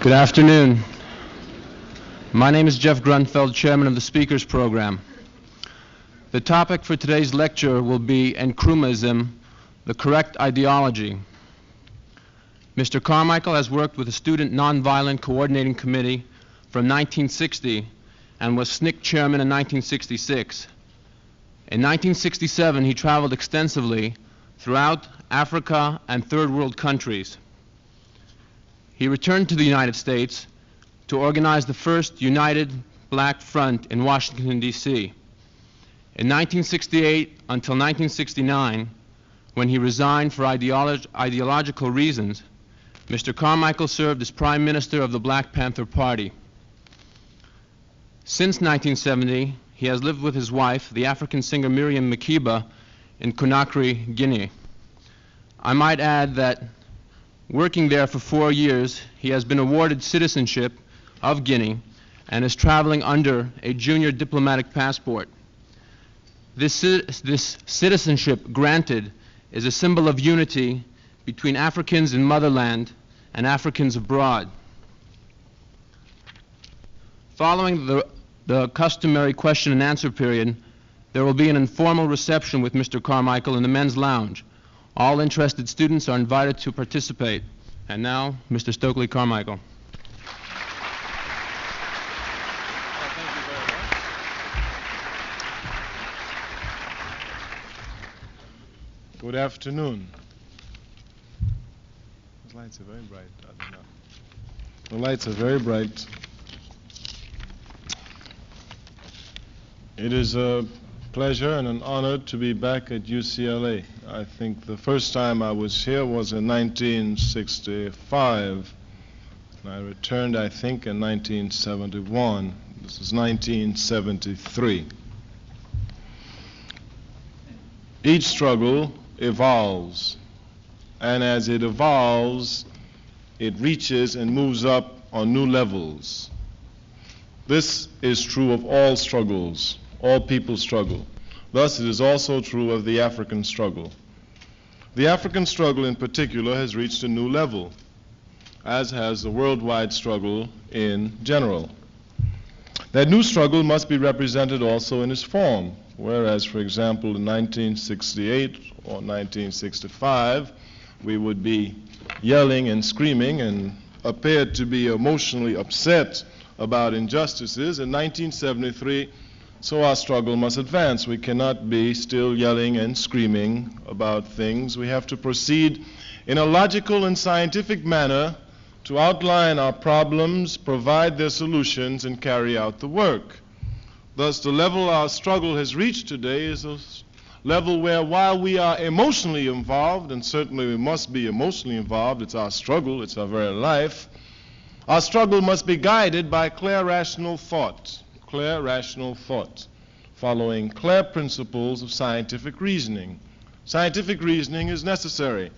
Good afternoon. My name is Jeff Grunfeld, Chairman of the Speakers Program. The topic for today's lecture will be Nkrumahism, the correct ideology. Mr. Carmichael has worked with the Student Nonviolent Coordinating Committee from 1960 and was SNCC Chairman in 1966. In 1967, he traveled extensively throughout Africa and third world countries. He returned to the United States to organize the first United Black Front in Washington, D.C. In 1968 until 1969, when he resigned for ideological reasons, Mr. Carmichael served as Prime Minister of the Black Panther Party. Since 1970, he has lived with his wife, the African singer Miriam Makeba, in Conakry, Guinea. I might add that working there for 4 years, he has been awarded citizenship of Guinea and is traveling under a junior diplomatic passport. This citizenship granted is a symbol of unity between Africans in motherland and Africans abroad. Following the customary question and answer period, there will be an informal reception with Mr. Carmichael in the men's lounge. All interested students are invited to participate. And now, Mr. Stokely Charmichael. Thank you very much. Good afternoon. The lights are very bright, are they not? The lights are very bright. It is a pleasure and an honor to be back at UCLA. I think the first time I was here was in 1965. And I returned, I think, in 1971. This is 1973. Each struggle evolves, and as it evolves, it reaches and moves up on new levels. This is true of all struggles. All people struggle. Thus, it is also true of the African struggle. The African struggle in particular has reached a new level, as has the worldwide struggle in general. That new struggle must be represented also in its form, whereas, for example, in 1968 or 1965, we would be yelling and screaming and appeared to be emotionally upset about injustices. In 1973, so our struggle must advance. We cannot be still yelling and screaming about things. We have to proceed in a logical and scientific manner to outline our problems, provide their solutions, and carry out the work. Thus, the level our struggle has reached today is a level where, while we are emotionally involved, and certainly we must be emotionally involved, it's our struggle, it's our very life, our struggle must be guided by clear rational thought. Clear rational thought, following clear principles of scientific reasoning. Scientific reasoning is necessary.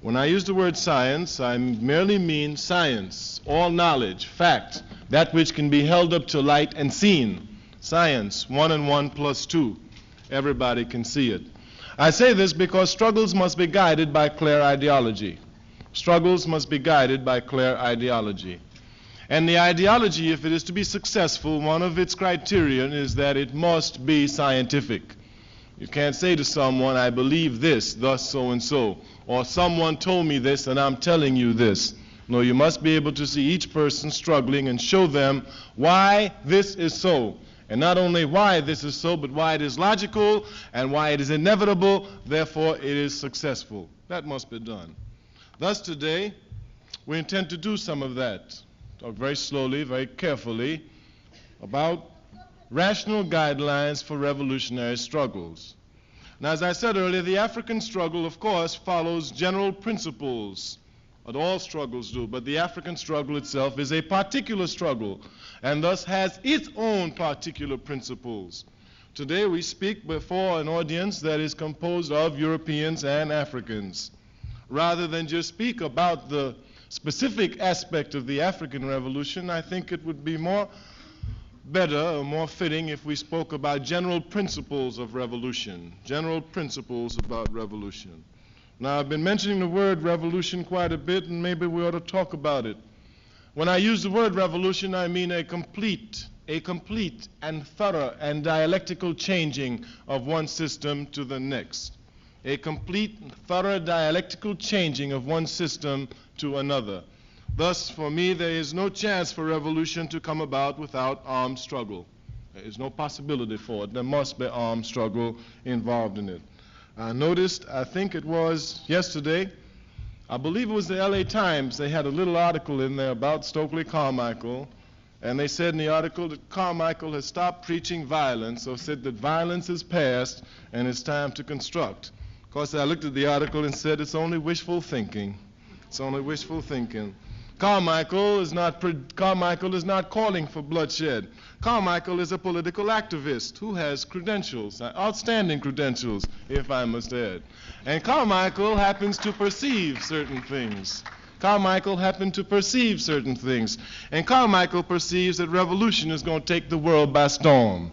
When I use the word science, I merely mean science, all knowledge, fact, that which can be held up to light and seen. Science, 1 and 1 plus 2. Everybody can see it. I say this because struggles must be guided by clear ideology. Struggles must be guided by clear ideology. And the ideology, if it is to be successful, one of its criterion is that it must be scientific. You can't say to someone, I believe this, thus so and so, or someone told me this and I'm telling you this. No, you must be able to see each person struggling and show them why this is so. And not only why this is so, but why it is logical and why it is inevitable, therefore it is successful. That must be done. Thus today, we intend to do some of that. Talk very slowly, very carefully about rational guidelines for revolutionary struggles. Now, as I said earlier, the African struggle, of course, follows general principles, but all struggles do, but the African struggle itself is a particular struggle, and thus has its own particular principles. Today we speak before an audience that is composed of Europeans and Africans. Rather than just speak about the specific aspect of the African Revolution, I think it would be more fitting if we spoke about general principles of revolution, general principles about revolution. Now, I've been mentioning the word revolution quite a bit, and maybe we ought to talk about it. When I use the word revolution, I mean a complete and thorough and dialectical changing of one system to the next. A complete, thorough dialectical changing of one system to another. Thus, for me, there is no chance for revolution to come about without armed struggle. There is no possibility for it. There must be armed struggle involved in it. I noticed, I think it was yesterday, I believe it was the LA Times, they had a little article in there about Stokely Carmichael, and they said in the article that Carmichael has stopped preaching violence, or said that violence is past and it's time to construct. Of course, I looked at the article and said it's only wishful thinking. It's only wishful thinking. Carmichael is not calling for bloodshed. Carmichael is a political activist who has credentials, outstanding credentials, if I must add. And Carmichael happens to perceive certain things. Carmichael happened to perceive certain things. And Carmichael perceives that revolution is going to take the world by storm.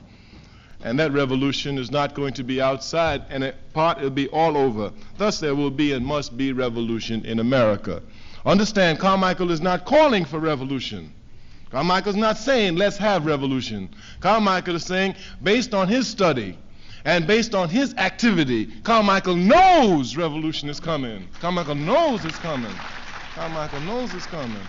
And that revolution is not going to be outside, and in part it will be all over. Thus there will be and must be revolution in America. Understand, Carmichael is not calling for revolution. Carmichael is not saying, let's have revolution. Carmichael is saying, based on his study and based on his activity, Carmichael knows revolution is coming. Carmichael knows it's coming. Carmichael knows it's coming.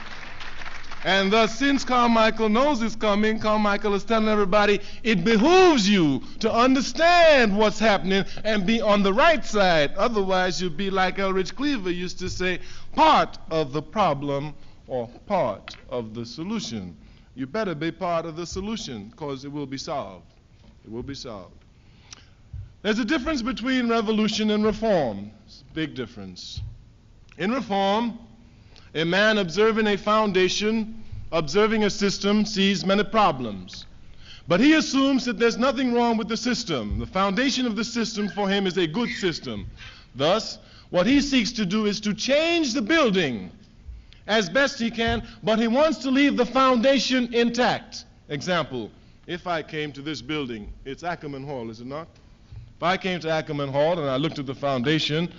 And thus, since Carmichael knows it's coming, Carmichael is telling everybody, it behooves you to understand what's happening and be on the right side. Otherwise, you'll be like Elridge Cleaver used to say, part of the problem or part of the solution. You better be part of the solution, because it will be solved. It will be solved. There's a difference between revolution and reform. It's a big difference. In reform, a man observing a foundation, observing a system, sees many problems. But he assumes that there's nothing wrong with the system. The foundation of the system for him is a good system. Thus, what he seeks to do is to change the building as best he can, but he wants to leave the foundation intact. Example, if I came to this building, it's Ackerman Hall, is it not? If I came to Ackerman Hall and I looked at the foundation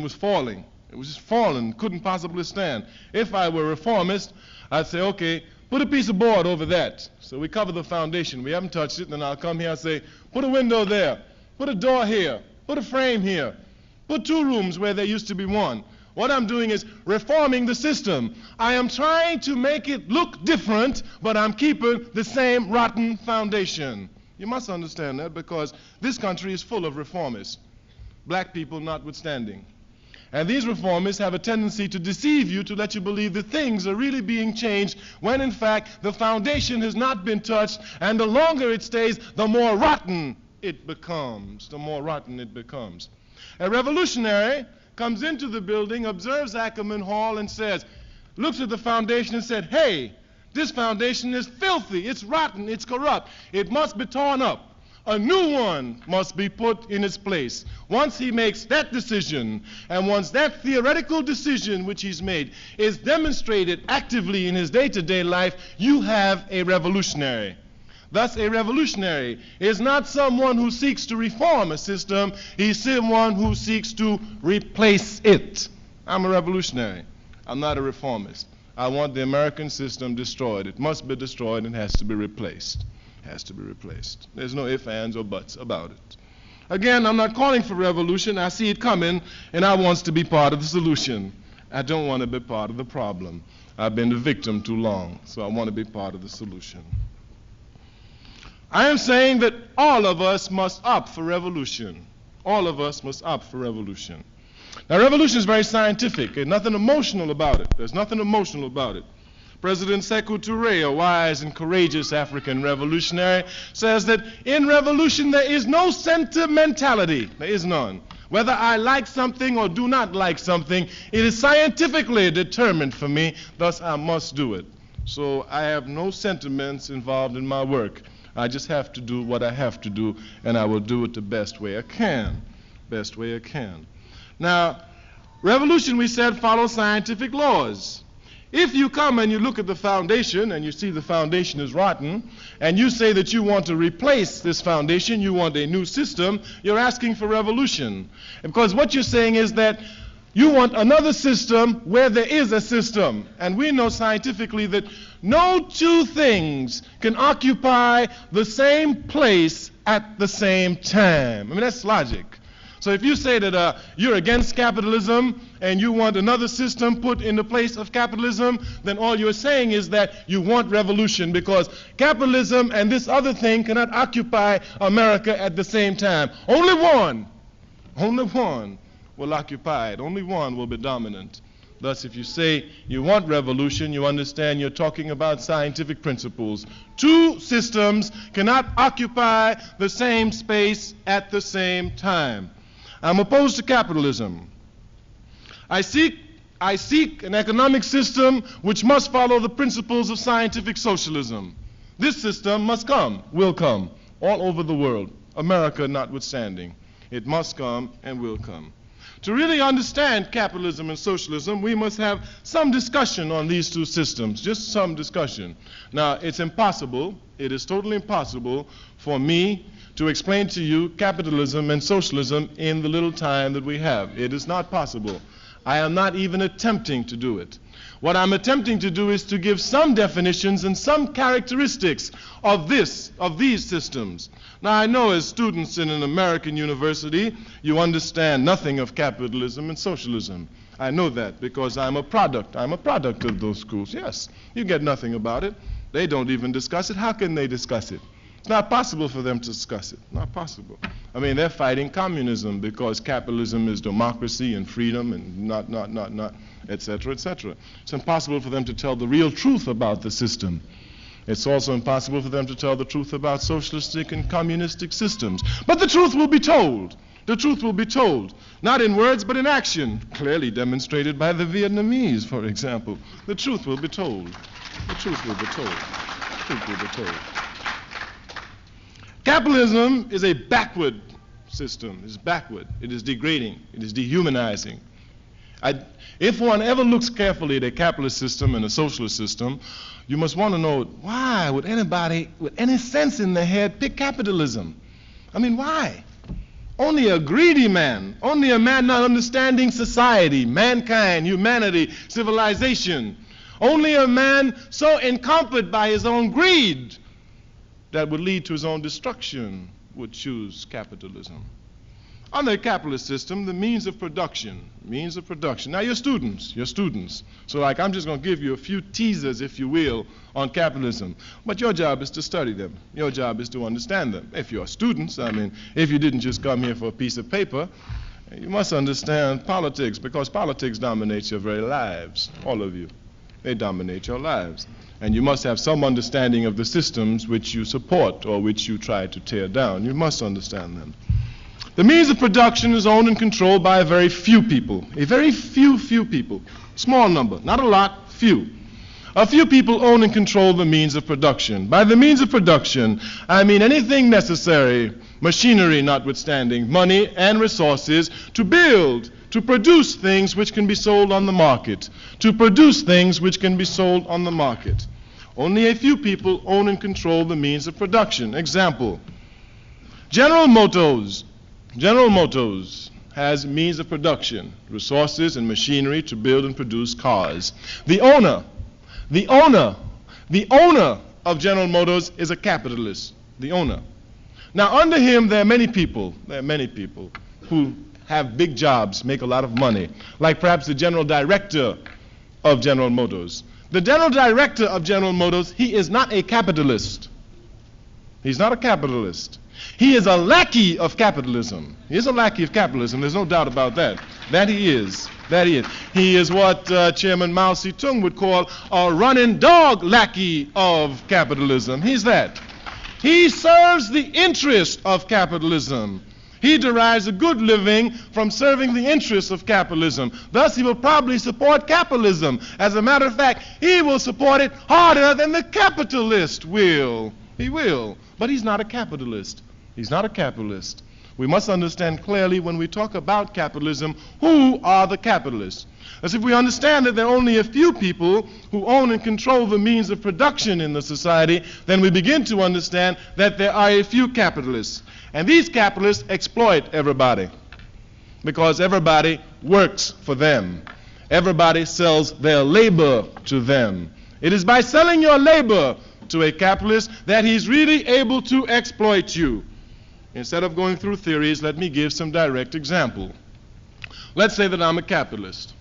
was falling. It was just falling, couldn't possibly stand. If I were a reformist, I'd say, okay, put a piece of board over that. So we cover the foundation. We haven't touched it. Then I'll come here and say, put a window there, put a door here, put a frame here, put 2 rooms where there used to be 1. What I'm doing is reforming the system. I am trying to make it look different, but I'm keeping the same rotten foundation. You must understand that, because this country is full of reformists, black people notwithstanding. And these reformists have a tendency to deceive you, to let you believe that things are really being changed, when in fact the foundation has not been touched, and the longer it stays, the more rotten it becomes. The more rotten it becomes. A revolutionary comes into the building, observes Ackerman Hall, and says, looks at the foundation and said, hey, this foundation is filthy, it's rotten, it's corrupt, it must be torn up. A new one must be put in its place. Once he makes that decision, and once that theoretical decision which he's made is demonstrated actively in his day-to-day life, you have a revolutionary. Thus, a revolutionary is not someone who seeks to reform a system, he's someone who seeks to replace it. I'm a revolutionary. I'm not a reformist. I want the American system destroyed. It must be destroyed and has to be replaced. Has to be replaced. There's no ifs, ands, or buts about it. Again, I'm not calling for revolution. I see it coming, and I want to be part of the solution. I don't want to be part of the problem. I've been the victim too long, so I want to be part of the solution. I am saying that all of us must opt for revolution. All of us must opt for revolution. Now, revolution is very scientific. There's nothing emotional about it. There's nothing emotional about it. President Sekou Touré, a wise and courageous African revolutionary, says that in revolution there is no sentimentality. There is none. Whether I like something or do not like something, it is scientifically determined for me, thus I must do it. So I have no sentiments involved in my work. I just have to do what I have to do, and I will do it the best way I can. Best way I can. Now, revolution, we said, follows scientific laws. If you come and you look at the foundation and you see the foundation is rotten, and you say that you want to replace this foundation, you want a new system, you're asking for revolution. Because what you're saying is that You want another system where there is a system. And we know scientifically that no two things can occupy the same place at the same time. I mean, that's logic. So if you say that you're against capitalism and you want another system put in the place of capitalism, then all you're saying is that you want revolution, because capitalism and this other thing cannot occupy America at the same time. Only one will occupy it. Only one will be dominant. Thus, if you say you want revolution, you understand you're talking about scientific principles. Two systems cannot occupy the same space at the same time. I'm opposed to capitalism. I seek an economic system which must follow the principles of scientific socialism. This system must come, will come, all over the world, America notwithstanding. It must come and will come. To really understand capitalism and socialism, we must have some discussion on these two systems, just some discussion. Now, it's impossible, it is totally impossible for me to explain to you capitalism and socialism in the little time that we have. It is not possible. I am not even attempting to do it. What I'm attempting to do is to give some definitions and some characteristics of these systems. Now, I know as students in an American university, you understand nothing of capitalism and socialism. I know that because I'm a product of those schools. Yes, you get nothing about it. They don't even discuss it. How can they discuss it? It's not possible for them to discuss it. Not possible. I mean, they're fighting communism because capitalism is democracy and freedom and not, etc., etc. It's impossible for them to tell the real truth about the system. It's also impossible for them to tell the truth about socialistic and communistic systems. But the truth will be told. The truth will be told. Not in words, but in action. Clearly demonstrated by the Vietnamese, for example. The truth will be told. The truth will be told. The truth will be told. Capitalism is a backward system. It's backward. It is degrading. It is dehumanizing. If one ever looks carefully at a capitalist system and a socialist system, you must want to know, why would anybody with any sense in their head pick capitalism? I mean, why? Only a greedy man, only a man not understanding society, mankind, humanity, civilization, only a man so encumbered by his own greed that would lead to his own destruction would choose capitalism. Under a capitalist system, the means of production. Now, you're students. So, like, I'm just going to give you a few teasers, if you will, on capitalism. But your job is to study them. Your job is to understand them. If you're students, I mean, if you didn't just come here for a piece of paper, you must understand politics, because politics dominates your very lives, all of you. They dominate your lives. And you must have some understanding of the systems which you support or which you try to tear down. You must understand them. The means of production is owned and controlled by a very few people. A very few people. Small number, not a lot, few. A few people own and control the means of production. By the means of production, I mean anything necessary, machinery notwithstanding, money and resources, to build, to produce things which can be sold on the market. To produce things which can be sold on the market. Only a few people own and control the means of production. Example, General Motors has means of production, resources and machinery to build and produce cars. The owner of General Motors is a capitalist, the owner. Now, under him, there are many people who have big jobs, make a lot of money, like perhaps the general director of General Motors. The general director of General Motors, he is not a capitalist. He's not a capitalist. He is a lackey of capitalism. He is a lackey of capitalism. There's no doubt about that. That he is. He is what Chairman Mao Zedong would call a running dog lackey of capitalism. He's that. He serves the interest of capitalism. He derives a good living from serving the interests of capitalism. Thus, he will probably support capitalism. As a matter of fact, he will support it harder than the capitalist will. He will. But he's not a capitalist. He's not a capitalist. We must understand clearly when we talk about capitalism, who are the capitalists? As if we understand that there are only a few people who own and control the means of production in the society, then we begin to understand that there are a few capitalists. And these capitalists exploit everybody. because everybody works for them. Everybody sells their labor to them. It is by selling your labor to a capitalist that he's really able to exploit you. Instead of going through theories, let me give some direct example. Let's say that I'm a capitalist.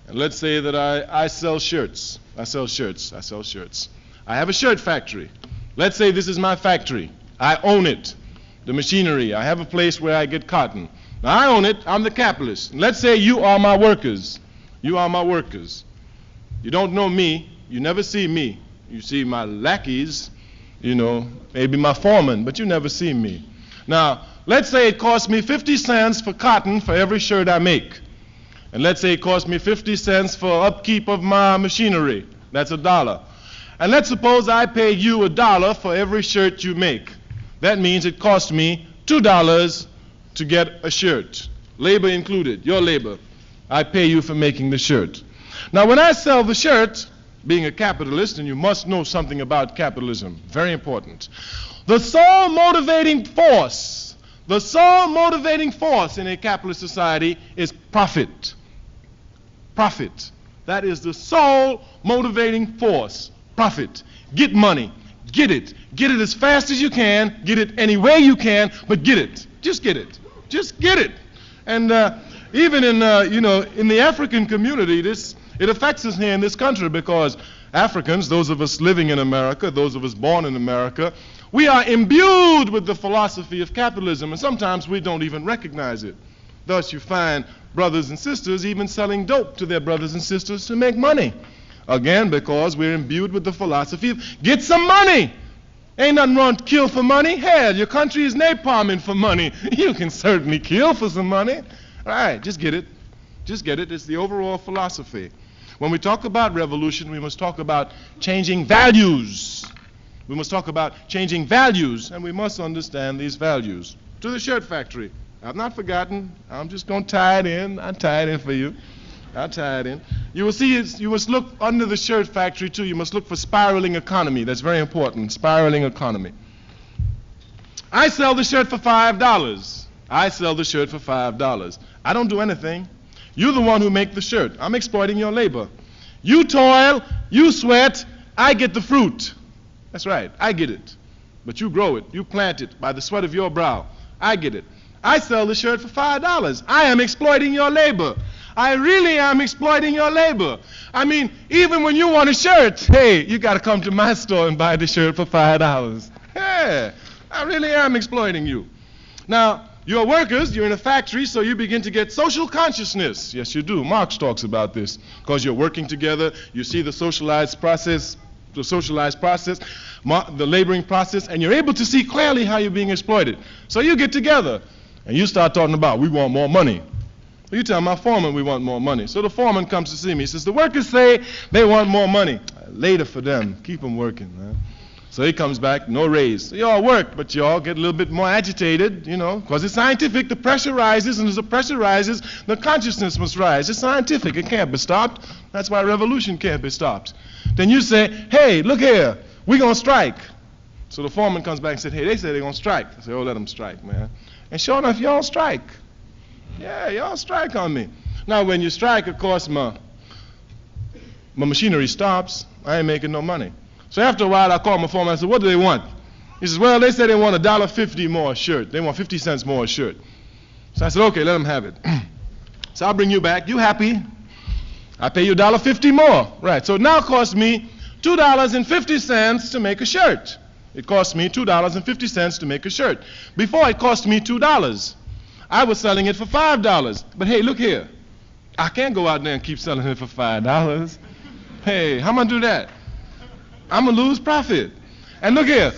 And let's say that I sell shirts. I sell shirts. I have a shirt factory. Let's say this is my factory. I own it. The machinery. I have a place where I get cotton. Now I own it. I'm the capitalist. And let's say you are my workers. You are my workers. You don't know me. You never see me. You see my lackeys, maybe my foreman, but you never see me. Now, let's say it costs me 50 cents for cotton for every shirt I make. And let's say it costs me 50 cents for upkeep of my machinery. That's $1. And let's suppose I pay you $1 for every shirt you make. That means it costs me $2 to get a shirt. Labor included, your labor. I pay you for making the shirt. Now, when I sell the shirt, being a capitalist, and you must know something about capitalism, very important. The sole motivating force in a capitalist society is profit. Profit. That is the sole motivating force. Profit. Get money. Get it. Get it as fast as you can. Get it any way you can, but get it. Just get it. Just get it. And even in the African community, it affects us here in this country because Africans, those of us living in America, those of us born in America, we are imbued with the philosophy of capitalism, and sometimes we don't even recognize it. Thus, you find brothers and sisters even selling dope to their brothers and sisters to make money. Again, because we're imbued with the philosophy of get some money. Ain't nothing wrong to kill for money. Hell, your country is napalming for money. You can certainly kill for some money. All right, just get it. Just get it. It's the overall philosophy. When we talk about revolution, we must talk about changing values. We must talk about changing values, and we must understand these values. To the shirt factory. I've not forgotten. I'm just going to tie it in. I'll tie it in for you. I'll tie it in. You will see, you must look under the shirt factory, too. You must look for spiraling economy. That's very important, spiraling economy. I sell the shirt for $5. I sell the shirt for $5. I don't do anything. You're the one who make the shirt. I'm exploiting your labor. You toil, you sweat, I get the fruit. That's right, I get it. But you grow it, you plant it by the sweat of your brow. I get it. I sell the shirt for $5. I am exploiting your labor. I really am exploiting your labor. I mean, even when you want a shirt, hey, you got to come to my store and buy the shirt for $5. Hey, I really am exploiting you. Now, you're workers, you're in a factory, so you begin to get social consciousness. Yes, you do. Marx talks about this. Because you're working together, you see the socialized process, the laboring process, and you're able to see clearly how you're being exploited. So you get together, and you start talking about, we want more money. You tell my foreman we want more money. So the foreman comes to see me. He says, the workers say they want more money. Later for them. Keep them working, man. So he comes back, no raise. So y'all work, but y'all get a little bit more agitated, because it's scientific. The pressure rises, and as the pressure rises, the consciousness must rise. It's scientific. It can't be stopped. That's why revolution can't be stopped. Then you say, hey, look here, we're going to strike. So the foreman comes back and said, hey, they say they're going to strike. I say, oh, let them strike, man. And sure enough, y'all strike. Yeah, y'all strike on me. Now, when you strike, of course, my machinery stops. I ain't making no money. So after a while, I called my foreman. I said, what do they want? He says, well, they said they want $1.50 more a shirt. They want 50 cents more a shirt. So I said, okay, let them have it. So I'll bring you back. You happy? I pay you $1.50 more. Right, so it now costs me $2.50 to make a shirt. It cost me $2.50 to make a shirt. Before, it cost me $2. I was selling it for $5. But hey, look here. I can't go out there and keep selling it for $5. Hey, how am I going to do that? I'm going to lose profit. And look here.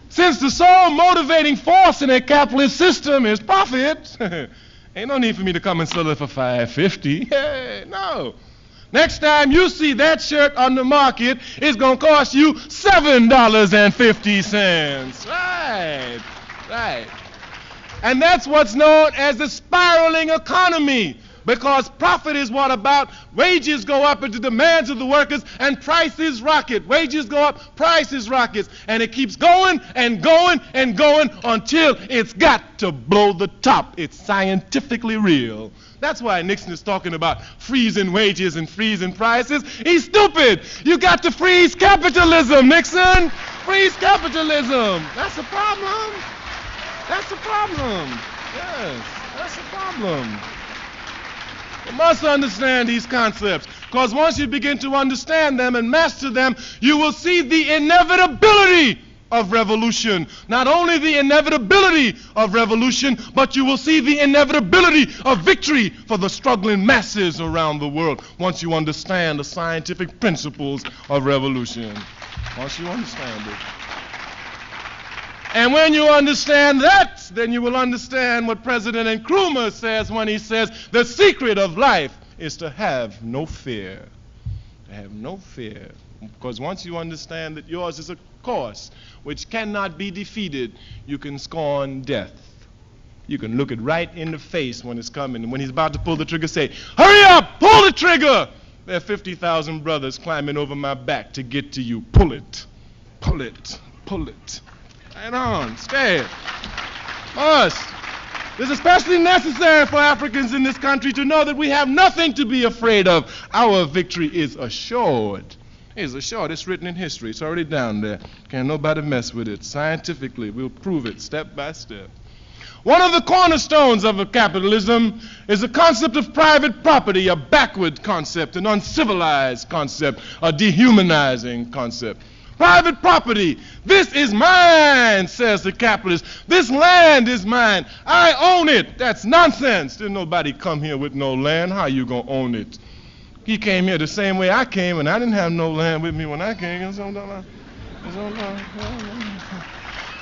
Since the sole motivating force in a capitalist system is profit, ain't no need for me to come and sell it for $5.50. Hey, no. Next time you see that shirt on the market, it's going to cost you $7.50. Right. And that's what's known as the spiraling economy. Because profit is what about? Wages go up into demands of the workers and prices rocket. Wages go up, prices rockets. And it keeps going and going and going until it's got to blow the top. It's scientifically real. That's why Nixon is talking about freezing wages and freezing prices. He's stupid. You got to freeze capitalism, Nixon. Freeze capitalism. That's a problem. That's a problem. Yes, that's a problem. You must understand these concepts, because once you begin to understand them and master them, you will see the inevitability of revolution. Not only the inevitability of revolution, but you will see the inevitability of victory for the struggling masses around the world once you understand the scientific principles of revolution. Once you understand it. And when you understand that, then you will understand what President Nkrumah says when he says the secret of life is to have no fear. To have no fear. Because once you understand that yours is a course which cannot be defeated, you can scorn death. You can look it right in the face when it's coming. And when he's about to pull the trigger, say, hurry up, pull the trigger. There are 50,000 brothers climbing over my back to get to you. Pull it, pull it, pull it. Right on, stay. Must. It's especially necessary for Africans in this country to know that we have nothing to be afraid of. Our victory is assured. It's assured. It's written in history. It's already down there. Can't nobody mess with it. Scientifically, we'll prove it step by step. One of the cornerstones of capitalism is the concept of private property, a backward concept, an uncivilized concept, a dehumanizing concept. Private property. This is mine, says the capitalist. This land is mine. I own it. That's nonsense. Didn't nobody come here with no land. How you gonna own it? He came here the same way I came, and I didn't have no land with me when I came. And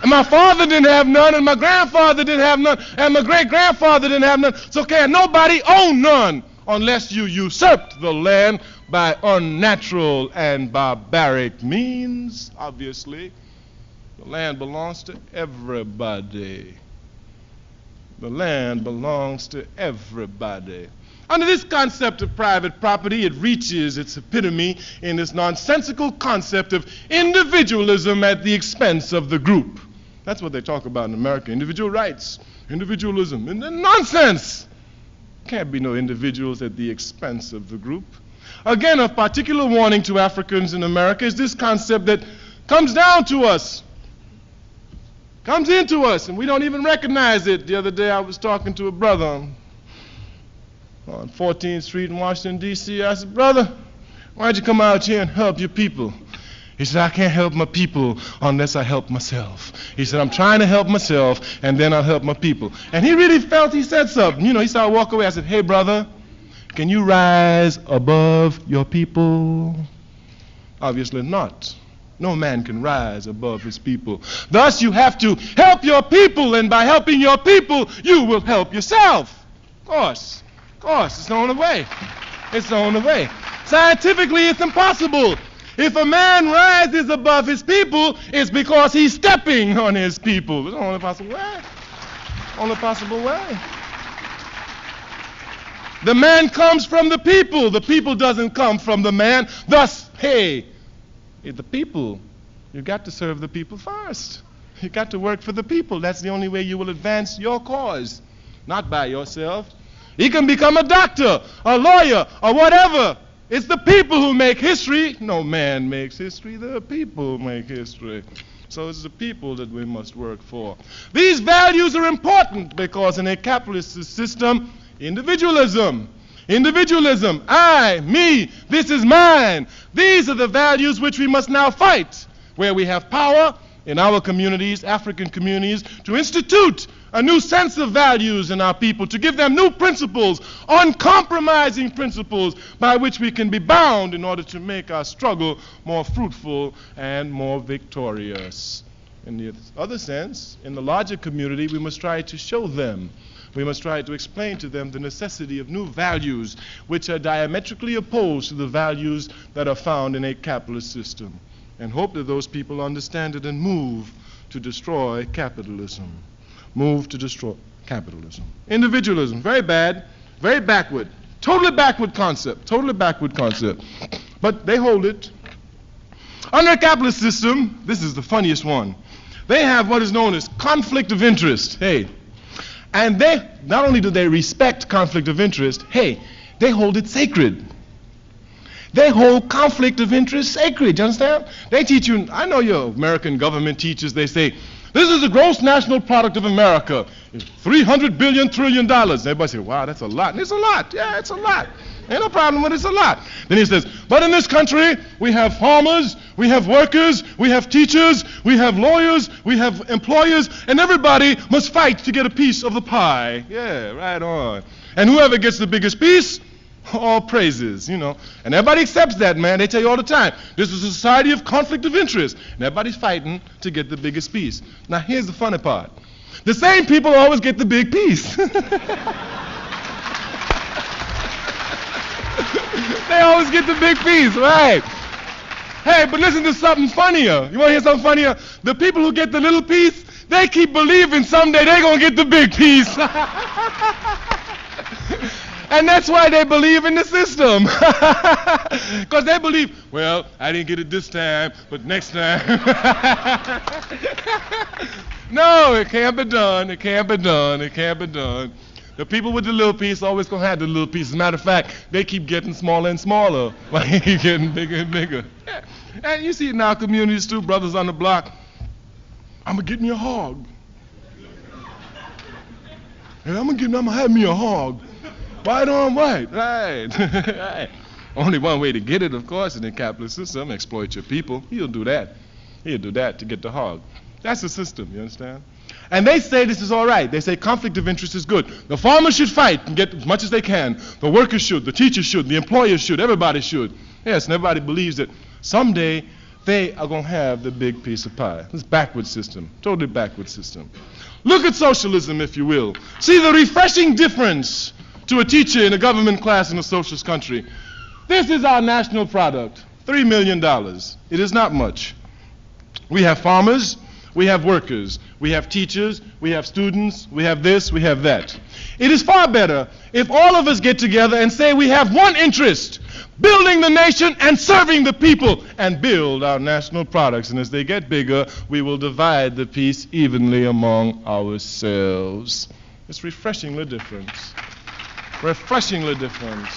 my father didn't have none, and my grandfather didn't have none, and my great-grandfather didn't have none. So can't nobody own none unless you usurped the land by unnatural and barbaric means, obviously. The land belongs to everybody. The land belongs to everybody. Under this concept of private property, it reaches its epitome in this nonsensical concept of individualism at the expense of the group. That's what they talk about in America, individual rights, individualism. And nonsense! Can't be no individuals at the expense of the group. Again, of particular warning to Africans in America is this concept that comes down to us, comes into us, and we don't even recognize it. The other day I was talking to a brother on 14th Street in Washington, D.C. I said, brother, why'd you come out here and help your people? He said, I can't help my people unless I help myself. He said, I'm trying to help myself, and then I'll help my people. And he really felt he said something. You know, he started to walk away. I said, hey, brother, can you rise above your people? Obviously not. No man can rise above his people. Thus, you have to help your people, and by helping your people, you will help yourself. Of course, it's the only way. It's the only way. Scientifically, it's impossible. If a man rises above his people, it's because he's stepping on his people. It's the only possible way. Only possible way. The man comes from the people. The people doesn't come from the man. Thus, hey, the people, you got to serve the people first. You got to work for the people. That's the only way you will advance your cause, not by yourself. You can become a doctor, a lawyer, or whatever. It's the people who make history. No man makes history. The people make history. So it's the people that we must work for. These values are important because in a capitalist system, individualism, I, me, this is mine. These are the values which we must now fight, where we have power in our communities, African communities, to institute a new sense of values in our people, to give them new principles, uncompromising principles by which we can be bound in order to make our struggle more fruitful and more victorious. In the other sense, in the larger community, we must try to show them, we must try to explain to them the necessity of new values which are diametrically opposed to the values that are found in a capitalist system, and hope that those people understand it and move to destroy capitalism. Move to destroy capitalism. Individualism, very bad. Very backward. Totally backward concept. Totally backward concept. But they hold it. Under a capitalist system, this is the funniest one. They have what is known as conflict of interest. Hey. And they, not only do they respect conflict of interest, hey, they hold it sacred. They hold conflict of interest sacred, you understand? They teach you, I know your American government teachers, they say, this is the gross national product of America, $300 billion trillion. Everybody say, wow, that's a lot. And it's a lot. Yeah, it's a lot. Ain't no problem with it, it's a lot. Then he says, but in this country, we have farmers, we have workers, we have teachers, we have lawyers, we have employers, and everybody must fight to get a piece of the pie. Yeah, right on. And whoever gets the biggest piece, all praises, you know. And everybody accepts that, man. They tell you all the time, this is a society of conflict of interest. And everybody's fighting to get the biggest piece. Now, here's the funny part. The same people always get the big piece. They always get the big piece, right? Hey, but listen to something funnier. You want to hear something funnier? The people who get the little piece, they keep believing someday they're going to get the big piece. And that's why they believe in the system. Because they believe, well, I didn't get it this time, but next time. No, it can't be done. It can't be done. It can't be done. The people with the little piece always going to have the little piece. As a matter of fact, they keep getting smaller and smaller. Like, they keep getting bigger and bigger. And you see it in our communities too, brothers on the block. I'm going to get me a hog. And I'm going to have me a hog. Right on, right. Right. Only one way to get it, of course, in the capitalist system, exploit your people. He'll do that. He'll do that to get the hog. That's the system, you understand? And they say this is all right. They say conflict of interest is good. The farmers should fight and get as much as they can. The workers should, the teachers should, the employers should, everybody should. Yes, and everybody believes that someday they are going to have the big piece of pie. This backward system, totally backward system. Look at socialism, if you will. See the refreshing difference to a teacher in a government class in a socialist country. This is our national product, $3 million. It is not much. We have farmers, we have workers, we have teachers, we have students, we have this, we have that. It is far better if all of us get together and say we have one interest, building the nation and serving the people, and build our national products. And as they get bigger, we will divide the piece evenly among ourselves. It's refreshingly different. Refreshingly different.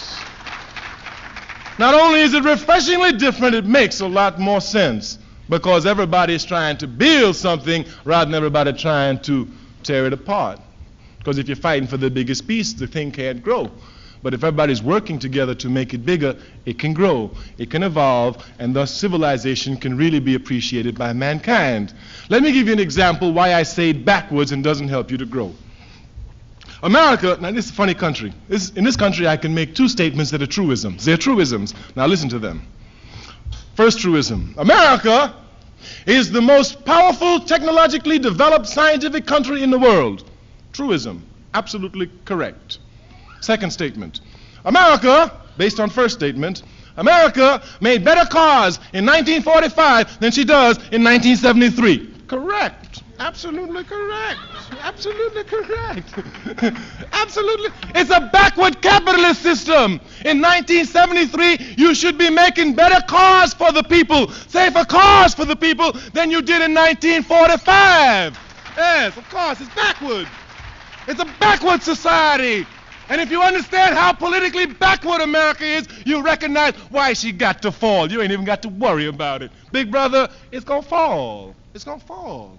Not only is it refreshingly different, it makes a lot more sense. Because everybody is trying to build something rather than everybody trying to tear it apart. Because if you're fighting for the biggest piece, the thing can't grow. But if everybody's working together to make it bigger, it can grow, it can evolve, and thus civilization can really be appreciated by mankind. Let me give you an example why I say it backwards and doesn't help you to grow. America, now this is a funny country. In this country I can make two statements that are truisms. They're truisms. Now listen to them. First truism. America is the most powerful, technologically developed scientific country in the world. Truism. Absolutely correct. Second statement. America, based on first statement, America made better cars in 1945 than she does in 1973. Correct. Absolutely correct. Absolutely correct. Absolutely. It's a backward capitalist system. In 1973, you should be making better cars for the people, safer cars for the people than you did in 1945. Yes, of course, it's backward. It's a backward society. And if you understand how politically backward America is, you recognize why she got to fall. You ain't even got to worry about it. Big brother, it's going to fall. It's going to fall.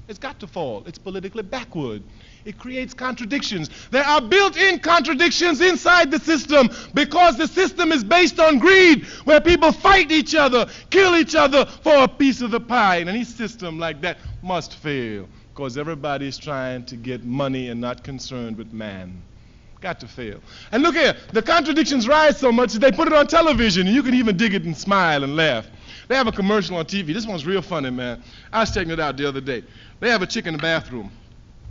It's got to fall. It's politically backward. It creates contradictions. There are built-in contradictions inside the system because the system is based on greed, where people fight each other, kill each other for a piece of the pie. And any system like that must fail because everybody's trying to get money and not concerned with man. Got to fail. And look here, the contradictions rise so much that they put it on television, and you can even dig it and smile and laugh. They have a commercial on TV. This one's real funny, man. I was checking it out the other day. They have a chick in the bathroom.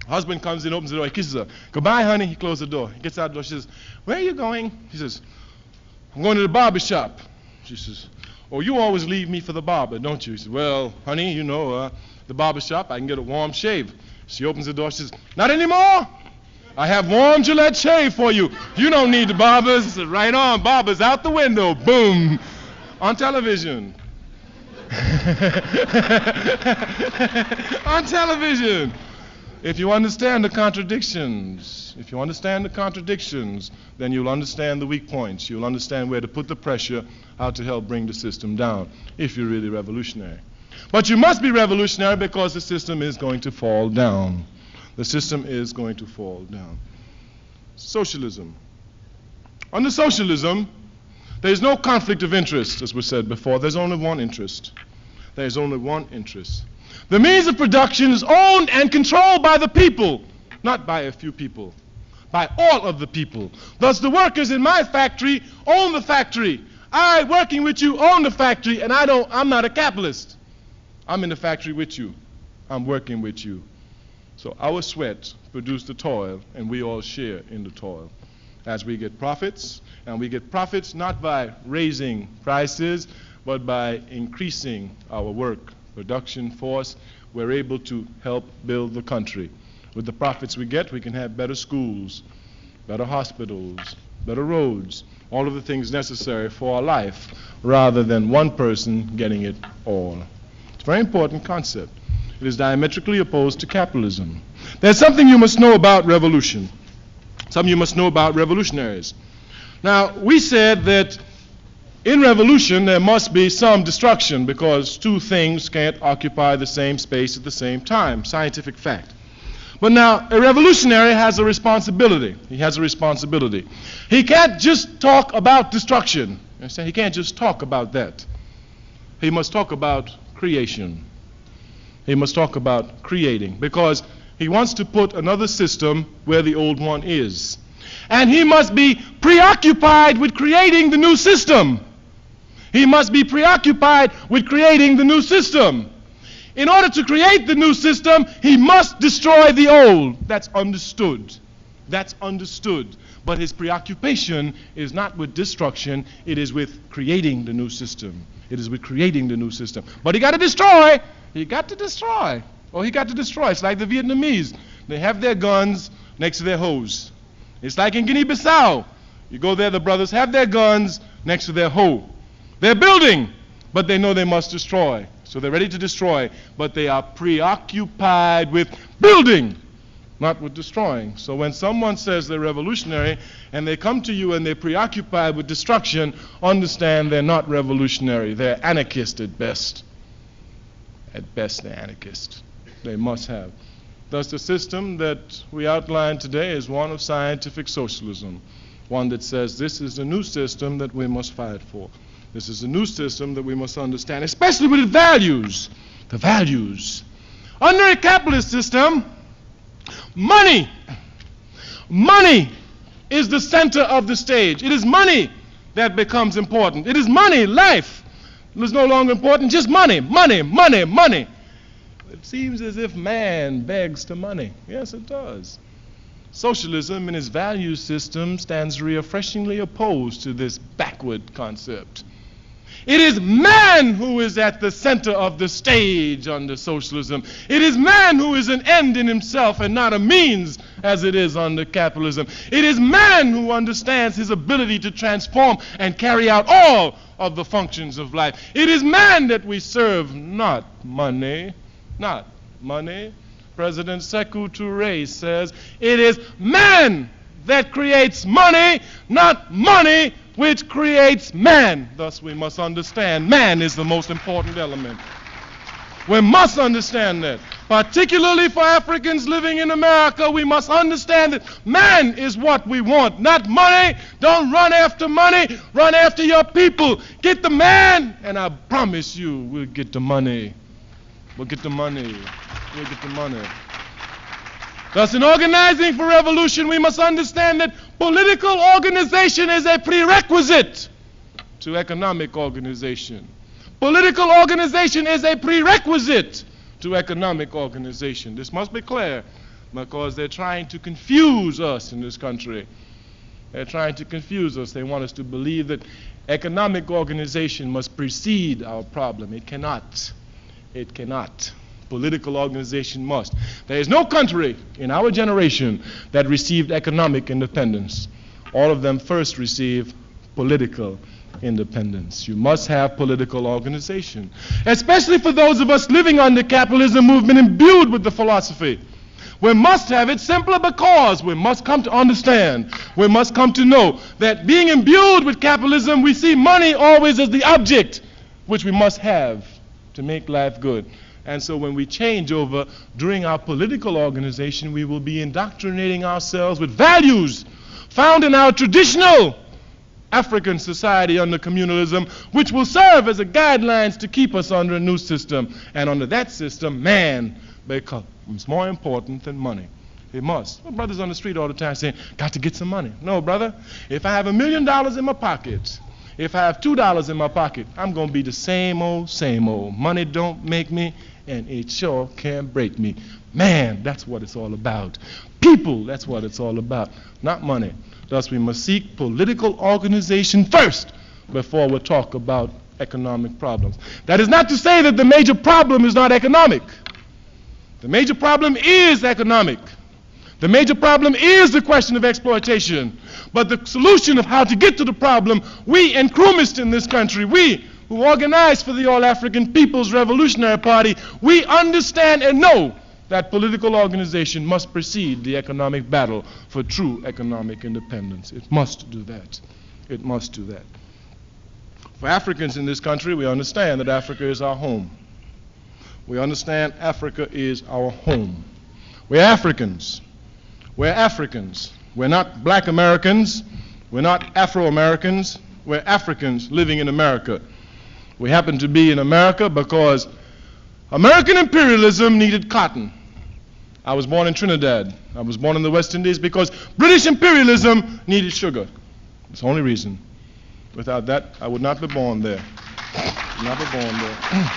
Husband comes in, opens the door, he kisses her. Goodbye, honey. He closes the door. He gets out the door. She says, where are you going? He says, I'm going to the barber shop. She says, oh, you always leave me for the barber, don't you? He says, well, honey, you know, the barber shop, I can get a warm shave. She opens the door. She says, not anymore. I have warm Gillette shave for you. You don't need the barbers. Right on, barbers out the window. Boom. On television. On television. If you understand the contradictions, then you'll understand the weak points. You'll understand where to put the pressure, how to help bring the system down, if you're really revolutionary. But you must be revolutionary because the system is going to fall down. The system is going to fall down. Socialism. Under socialism, there's no conflict of interest, as was said before. There's only one interest. There's only one interest. The means of production is owned and controlled by the people, not by a few people, by all of the people. Thus, the workers in my factory own the factory. I, working with you, own the factory, and I'm not a capitalist. I'm in the factory with you. I'm working with you. So our sweat produces the toil, and we all share in the toil. As we get profits, and we get profits not by raising prices, but by increasing our work production force, we're able to help build the country. With the profits we get, we can have better schools, better hospitals, better roads, all of the things necessary for our life, rather than one person getting it all. It's a very important concept. It is diametrically opposed to capitalism. There's something you must know about revolution. Something you must know about revolutionaries. Now, we said that in revolution there must be some destruction because two things can't occupy the same space at the same time. Scientific fact. But now, a revolutionary has a responsibility. He has a responsibility. He can't just talk about destruction. You understand? He can't just talk about that. He must talk about creation. He must talk about creating, because he wants to put another system where the old one is. And he must be preoccupied with creating the new system. He must be preoccupied with creating the new system. In order to create the new system, he must destroy the old. That's understood. That's understood. But his preoccupation is not with destruction, it is with creating the new system. It is with creating the new system. But he got to destroy. He got to destroy. Oh, he got to destroy. It's like the Vietnamese. They have their guns next to their hoes. It's like in Guinea-Bissau. You go there, the brothers have their guns next to their hoe. They're building, but they know they must destroy. So they're ready to destroy, but they are preoccupied with building, not with destroying. So when someone says they're revolutionary and they come to you and they're preoccupied with destruction, understand they're not revolutionary. They're anarchist at best. At best, they're anarchist. They must have. Thus, the system that we outlined today is one of scientific socialism, one that says this is the new system that we must fight for. This is a new system that we must understand, especially with its values. The values. Under a capitalist system, money is the center of the stage. It is money that becomes important. It is money, life. It is no longer important, just money, money, money, money. It seems as if man begs to money. Yes, it does. Socialism in its value system stands refreshingly opposed to this backward concept. It is man who is at the center of the stage under socialism. It is man who is an end in himself and not a means as it is under capitalism. It is man who understands his ability to transform and carry out all of the functions of life. It is man that we serve, not money. Not money. President Sekou Touré says, it is man that creates money, not money which creates man. Thus we must understand man is the most important element. We must understand that. Particularly for Africans living in America, we must understand that man is what we want, not money. Don't run after money, run after your people. Get the man, and I promise you we'll get the money. We'll get the money. We'll get the money. Thus, in organizing for revolution, we must understand that political organization is a prerequisite to economic organization. Political organization is a prerequisite to economic organization. This must be clear, because they're trying to confuse us in this country. They're trying to confuse us. They want us to believe that economic organization must precede our problem. It cannot. It cannot. Political organization must. There is no country in our generation that received economic independence. All of them first received political independence. You must have political organization, especially for those of us living under capitalism who have been imbued with the philosophy. We must have it simply because we must come to understand, we must come to know that being imbued with capitalism, we see money always as the object which we must have to make life good. And so when we change over during our political organization, we will be indoctrinating ourselves with values found in our traditional African society under communalism, which will serve as a guidelines to keep us under a new system. And under that system, man becomes more important than money. It must. My brothers on the street all the time saying, got to get some money. No, brother. If I have $1 million in my pocket, if I have $2 in my pocket, I'm going to be the same old, same old. Money don't make me, and it sure can't break me. Man, that's what it's all about. People, that's what it's all about, not money. Thus, we must seek political organization first before we talk about economic problems. That is not to say that the major problem is not economic. The major problem is economic. The major problem is the question of exploitation. But the solution of how to get to the problem, we Nkrumahs in this country, we who organized for the All-African People's Revolutionary Party, we understand and know that political organization must precede the economic battle for true economic independence. It must do that. It must do that. For Africans in this country, we understand that Africa is our home. We understand Africa is our home. We're Africans. We're Africans. We're not black Americans. We're not Afro-Americans. We're Africans living in America. We happen to be in America because American imperialism needed cotton. I was born in Trinidad. I was born in the West Indies because British imperialism needed sugar. That's the only reason. Without that, I would not be born there. Not be born there.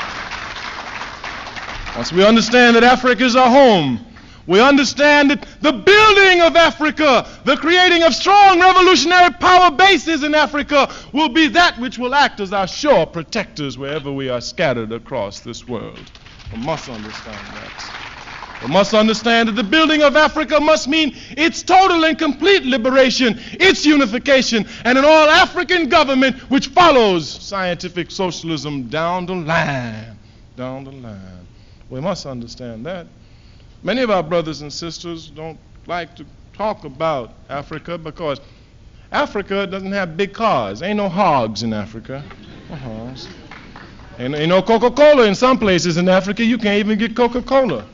Once we understand that Africa is our home, we understand that the building of Africa, the creating of strong revolutionary power bases in Africa will be that which will act as our sure protectors wherever we are scattered across this world. We must understand that. We must understand that the building of Africa must mean its total and complete liberation, its unification, and an all-African government which follows scientific socialism down the line. Down the line. We must understand that. Many of our brothers and sisters don't like to talk about Africa because Africa doesn't have big cars. Ain't no hogs in Africa. No hogs. Ain't no Coca-Cola in some places in Africa. You can't even get Coca-Cola.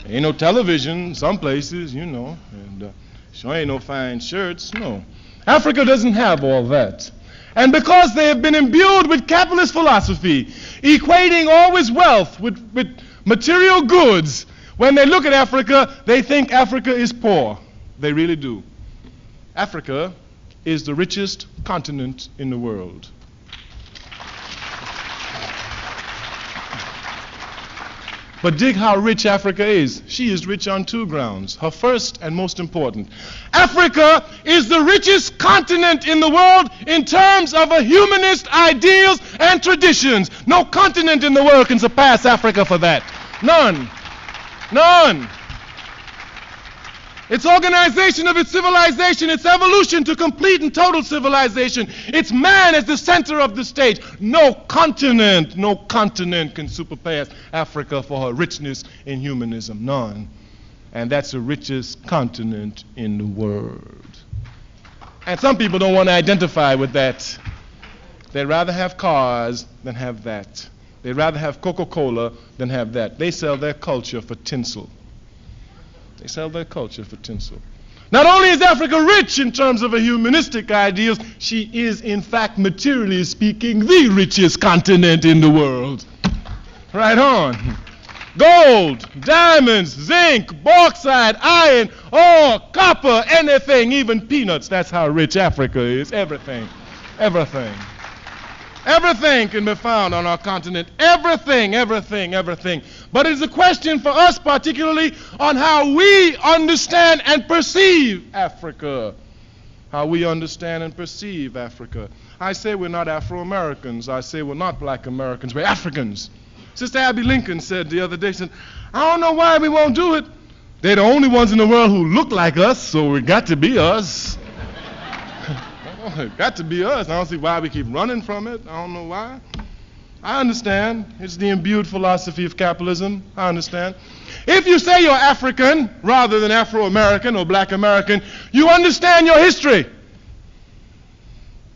Ain't no television in some places, you know. And sure ain't no fine shirts, no. Africa doesn't have all that. And because they have been imbued with capitalist philosophy, equating always wealth with material goods, when they look at Africa, they think Africa is poor. They really do. Africa is the richest continent in the world. But dig how rich Africa is. She is rich on two grounds. Her first and most important. Africa is the richest continent in the world in terms of a humanist ideals and traditions. No continent in the world can surpass Africa for that. None. None. Its organization of its civilization, its evolution to complete and total civilization, its man as the center of the stage. No continent can surpass Africa for her richness in humanism. None. And that's the richest continent in the world. And some people don't want to identify with that. They'd rather have cars than have that. They'd rather have Coca-Cola than have that. They sell their culture for tinsel. They sell their culture for tinsel. Not only is Africa rich in terms of her humanistic ideals, she is, in fact, materially speaking, the richest continent in the world. Right on. Gold, diamonds, zinc, bauxite, iron, ore, copper, anything, even peanuts. That's how rich Africa is. Everything. Everything. Everything can be found on our continent. Everything. But it's a question for us particularly on how we understand and perceive Africa. How we understand and perceive Africa. I say we're not Afro-Americans. I say we're not black Americans. We're Africans. Sister Abby Lincoln said the other day, said, I don't know why we won't do it. They're the only ones in the world who look like us, so it got to be us. It got to be us. I don't see why we keep running from it. I don't know why. I understand. It's the imbued philosophy of capitalism. I understand. If you say you're African rather than Afro-American or Black American, you understand your history.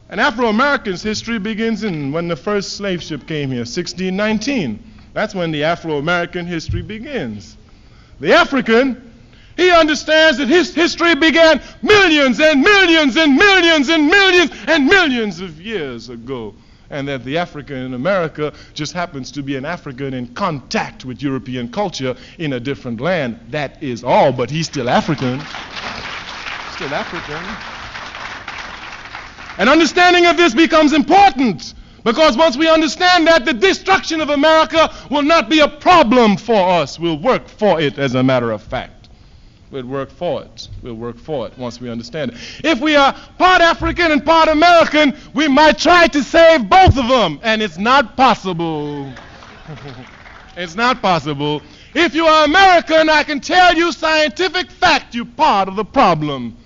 And Afro-Americans' history begins when the first slave ship came here, 1619. That's when the Afro-American history begins. The African, he understands that his history began millions and millions and millions and millions and millions of years ago. And that the African in America just happens to be an African in contact with European culture in a different land. That is all, but he's still African. Still African. And understanding of this becomes important, because once we understand that, the destruction of America will not be a problem for us. We'll work for it, as a matter of fact. We'll work for it. We'll work for it once we understand it. If we are part African and part American, we might try to save both of them, and it's not possible. It's not possible. If you are American, I can tell you scientific fact, you're part of the problem.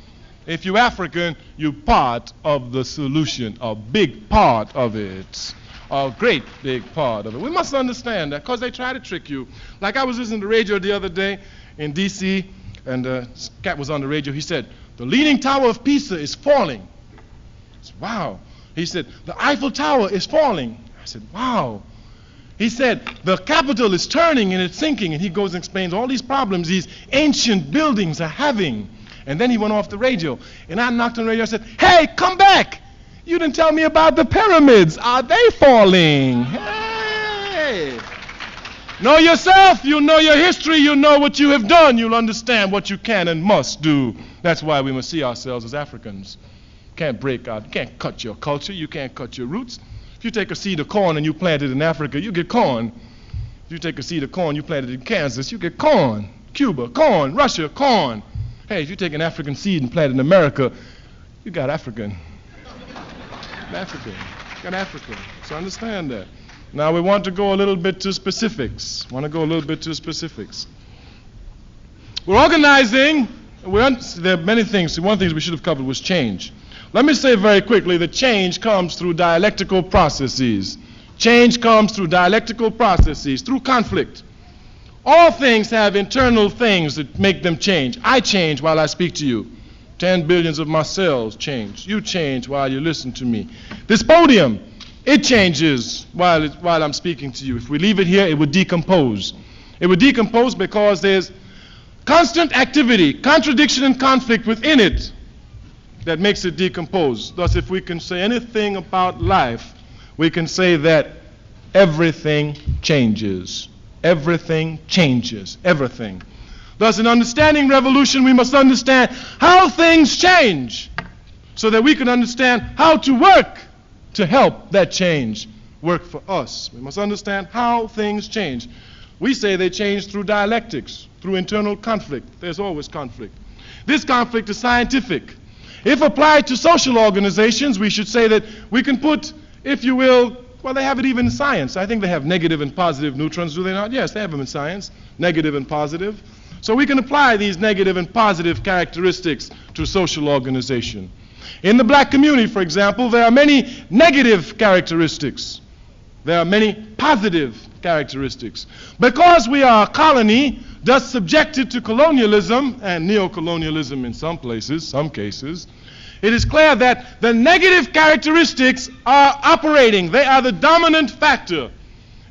If you're African, you're part of the solution, a big part of it. A great big part of it. We must understand that, because they try to trick you. Like I was listening to the radio the other day in D.C., and Cat was on the radio. He said, the Leaning Tower of Pisa is falling. I said, wow. He said, the Eiffel Tower is falling. I said, wow. He said, the Capitol is turning and it's sinking. And he goes and explains all these problems these ancient buildings are having. And then he went off the radio. And I knocked on the radio and said, hey, come back. You didn't tell me about the pyramids. Are they falling? Hey. Know yourself, you know your history, you know what you have done, you'll understand what you can and must do. That's why we must see ourselves as Africans. Can't break out, you can't cut your culture, you can't cut your roots. If you take a seed of corn and you plant it in Africa, you get corn. If you take a seed of corn, you plant it in Kansas, you get corn. Cuba, corn. Russia, corn. Hey, if you take an African seed and plant it in America, you got African. African. You got African. So understand that. Now we want to go a little bit to specifics. We're organizing. There are many things. One of the things we should have covered was change. Let me say very quickly that change comes through dialectical processes. Change comes through dialectical processes, through conflict. All things have internal things that make them change. I change while I speak to you. 10 billions of my cells change. You change while you listen to me. This podium, it changes while I'm speaking to you. If we leave it here, it would decompose. It would decompose because there's constant activity, contradiction and conflict within it that makes it decompose. Thus, if we can say anything about life, we can say that everything changes. Everything changes. Everything. Thus, in understanding revolution, we must understand how things change so that we can understand how to work to help that change work for us. We must understand how things change. We say they change through dialectics, through internal conflict. There's always conflict. This conflict is scientific. If applied to social organizations, we should say that we can put, if you will, well, they have it even in science. I think they have negative and positive neutrons, do they not? Yes, they have them in science, negative and positive. So we can apply these negative and positive characteristics to social organization. In the black community, for example, there are many negative characteristics. There are many positive characteristics. Because we are a colony, thus subjected to colonialism and neocolonialism in some places, some cases, it is clear that the negative characteristics are operating. They are the dominant factor.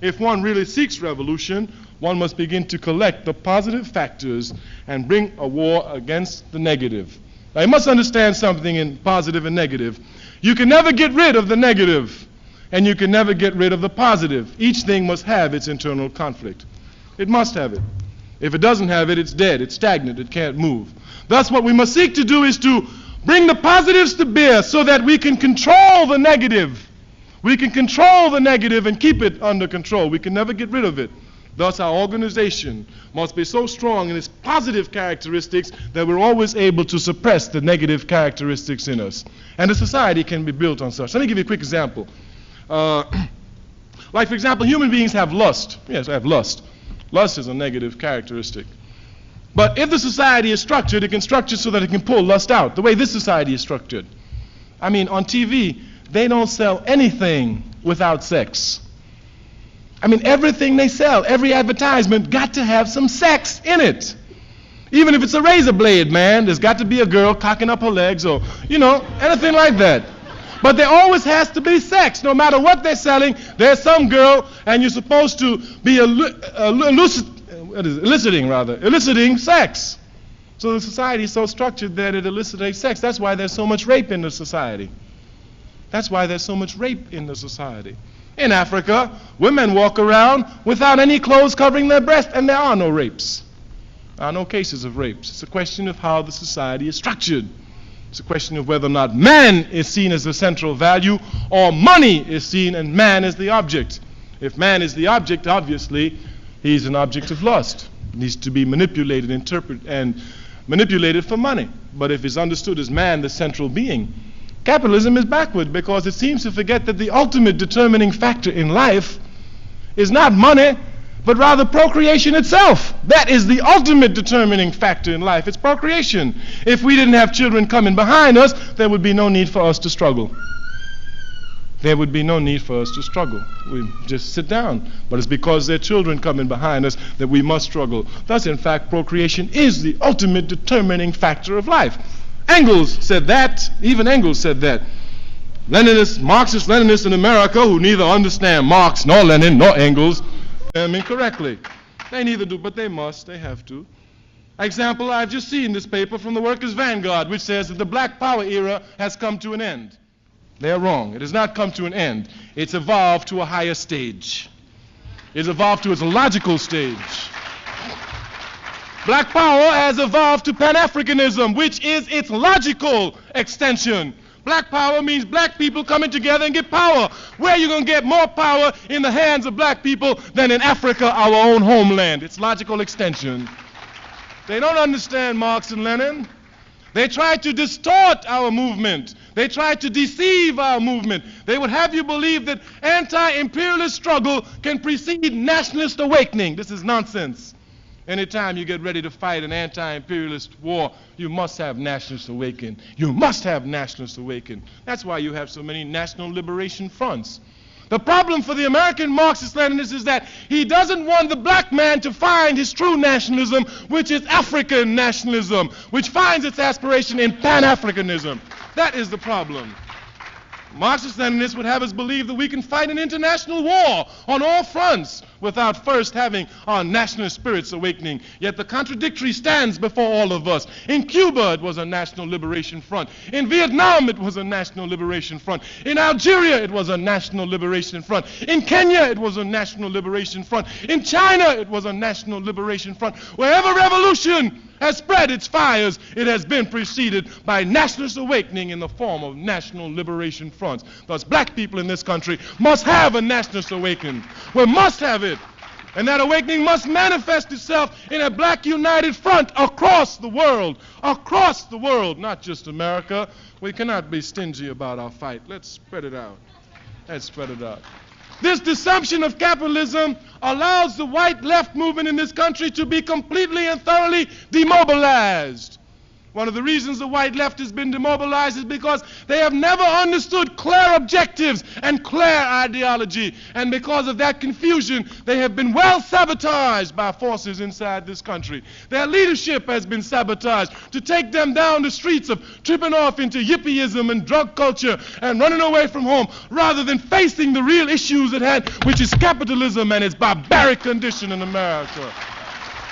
If one really seeks revolution, one must begin to collect the positive factors and bring a war against the negative. Now, you must understand something in positive and negative. You can never get rid of the negative, and you can never get rid of the positive. Each thing must have its internal conflict. It must have it. If it doesn't have it, it's dead, it's stagnant, it can't move. Thus, what we must seek to do is to bring the positives to bear so that we can control the negative. We can control the negative and keep it under control. We can never get rid of it. Thus, our organization must be so strong in its positive characteristics that we're always able to suppress the negative characteristics in us. And a society can be built on such. Let me give you a quick example. Like, for example, human beings have lust. Yes, they have lust. Lust is a negative characteristic. But if the society is structured, it can structure so that it can pull lust out, the way this society is structured. I mean, on TV, they don't sell anything without sex. I mean, everything they sell, every advertisement, got to have some sex in it. Even if it's a razor blade, man, there's got to be a girl cocking up her legs or, anything like that. But there always has to be sex. No matter what they're selling, there's some girl, and you're supposed to be eliciting sex. So the society is so structured that it elicits sex. That's why there's so much rape in the society. That's why there's so much rape in the society. In Africa, women walk around without any clothes covering their breast, and there are no rapes. There are no cases of rapes. It's a question of how the society is structured. It's a question of whether or not man is seen as the central value or money is seen and man is the object. If man is the object, obviously, he's an object of lust. He needs to be manipulated, interpreted, and manipulated for money. But if it's understood as man, the central being, capitalism is backward because it seems to forget that the ultimate determining factor in life is not money, but rather procreation itself. That is the ultimate determining factor in life. It's procreation. If we didn't have children coming behind us, there would be no need for us to struggle. There would be no need for us to struggle. We just sit down. But it's because there are children coming behind us that we must struggle. Thus, in fact, procreation is the ultimate determining factor of life. Engels said that. Even Engels said that. Marxist Leninists in America who neither understand Marx nor Lenin nor Engels incorrectly. They neither do, but they must. They have to. Example, I've just seen this paper from the Workers' Vanguard, which says that the Black Power era has come to an end. They're wrong. It has not come to an end. It's evolved to a higher stage. It's evolved to its logical stage. Black Power has evolved to Pan-Africanism, which is its logical extension. Black power means black people coming together and get power. Where are you going to get more power in the hands of black people than in Africa, our own homeland? It's logical extension. They don't understand Marx and Lenin. They try to distort our movement. They try to deceive our movement. They would have you believe that anti-imperialist struggle can precede nationalist awakening. This is nonsense. Anytime you get ready to fight an anti-imperialist war, you must have nationalists awaken. You must have nationalists awaken. That's why you have so many national liberation fronts. The problem for the American Marxist-Leninist is that he doesn't want the black man to find his true nationalism, which is African nationalism, which finds its aspiration in Pan-Africanism. That is the problem. Marxist-Leninists would have us believe that we can fight an international war on all fronts without first having our nationalist spirits awakening. Yet the contradictory stands before all of us. In Cuba, it was a national liberation front. In Vietnam, it was a national liberation front. In Algeria, it was a national liberation front. In Kenya, it was a national liberation front. In China, it was a national liberation front. Wherever revolution has spread its fires, it has been preceded by nationalist awakening in the form of national liberation fronts. Thus, black people in this country must have a nationalist awakening. We must have it. And that awakening must manifest itself in a black united front across the world. Across the world, not just America. We cannot be stingy about our fight. Let's spread it out. Let's spread it out. This deception of capitalism allows the white left movement in this country to be completely and thoroughly demobilized. One of the reasons the white left has been demobilized is because they have never understood clear objectives and clear ideology. And because of that confusion, they have been well sabotaged by forces inside this country. Their leadership has been sabotaged to take them down the streets of tripping off into yippieism and drug culture and running away from home, rather than facing the real issues at hand, which is capitalism and its barbaric condition in America.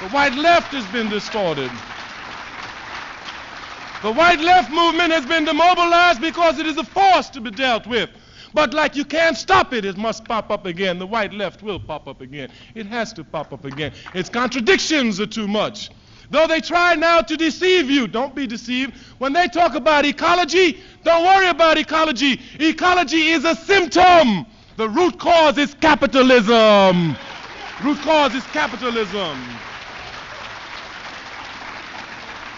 The white left has been distorted. The white left movement has been demobilized because it is a force to be dealt with. But like you can't stop it, it must pop up again. The white left will pop up again. It has to pop up again. Its contradictions are too much. Though they try now to deceive you, don't be deceived. When they talk about ecology, don't worry about ecology. Ecology is a symptom. The root cause is capitalism. Root cause is capitalism.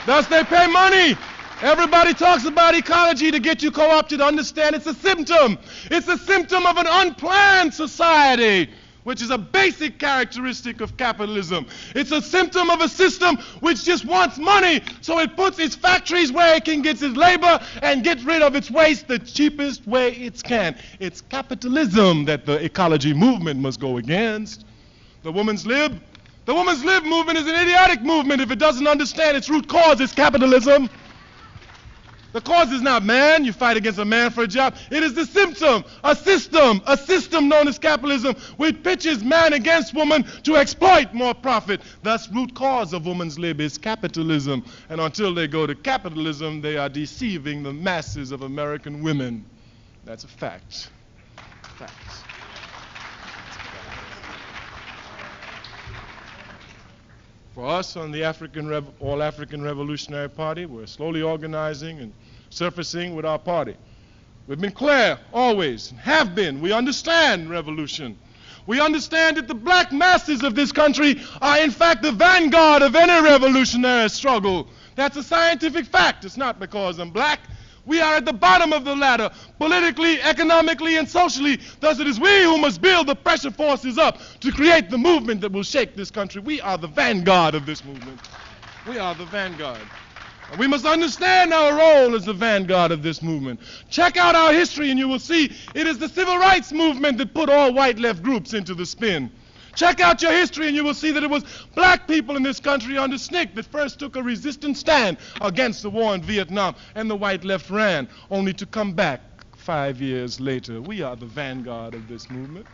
Thus they pay money Everybody talks about ecology to get you co-opted to understand it's a symptom. It's a symptom of an unplanned society, which is a basic characteristic of capitalism. It's a symptom of a system which just wants money, so it puts its factories where it can get its labor and get rid of its waste the cheapest way it can. It's capitalism that the ecology movement must go against. The women's lib movement is an idiotic movement if it doesn't understand its root cause is capitalism. The cause is not man. You fight against a man for a job. It is the symptom, a system known as capitalism, which pitches man against woman to exploit more profit. Thus, root cause of woman's lib is capitalism. And until they go to capitalism, they are deceiving the masses of American women. That's a fact. Facts. For us on the All African Revolutionary Party, we're slowly organizing and surfacing with our party. We've been clear, always, have been. We understand revolution. We understand that the black masses of this country are in fact the vanguard of any revolutionary struggle. That's a scientific fact. It's not because I'm black. We are at the bottom of the ladder, politically, economically, and socially. Thus, it is we who must build the pressure forces up to create the movement that will shake this country. We are the vanguard of this movement. We are the vanguard. And we must understand our role as the vanguard of this movement. Check out our history and you will see it is the civil rights movement that put all white left groups into the spin. Check out your history and you will see that it was black people in this country under SNCC that first took a resistant stand against the war in Vietnam, and the white left ran, only to come back 5 years later. We are the vanguard of this movement.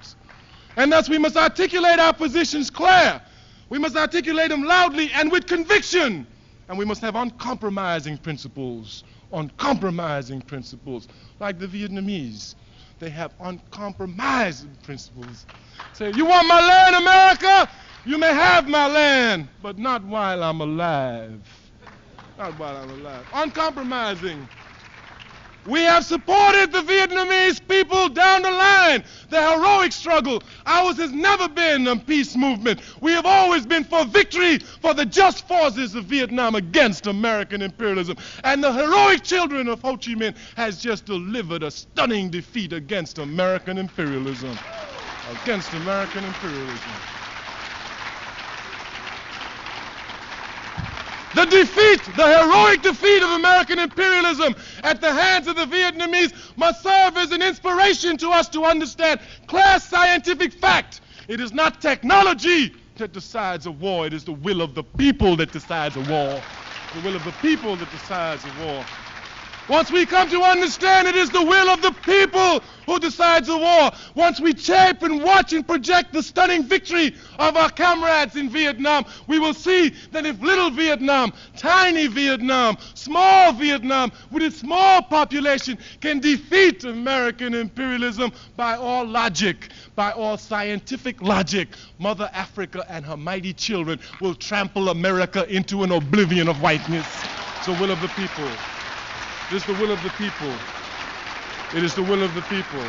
And thus we must articulate our positions clear. We must articulate them loudly and with conviction. And we must have uncompromising principles. Uncompromising principles. Like the Vietnamese. They have uncompromising principles. Say, you want my land, America? You may have my land, but not while I'm alive. Not while I'm alive. Uncompromising. We have supported the Vietnamese people down the line, their heroic struggle. Ours has never been a peace movement. We have always been for victory for the just forces of Vietnam against American imperialism. And the heroic children of Ho Chi Minh has just delivered a stunning defeat against American imperialism. Against American imperialism. The defeat, the heroic defeat of American imperialism at the hands of the Vietnamese must serve as an inspiration to us to understand clear scientific fact. It is not technology that decides a war. It is the will of the people that decides a war. The will of the people that decides a war. Once we come to understand it is the will of the people who decides the war, once we tape and watch and project the stunning victory of our comrades in Vietnam, we will see that if little Vietnam, tiny Vietnam, small Vietnam, with its small population, can defeat American imperialism by all logic, by all scientific logic, Mother Africa and her mighty children will trample America into an oblivion of whiteness. It's the will of the people. It is the will of the people. It is the will of the people.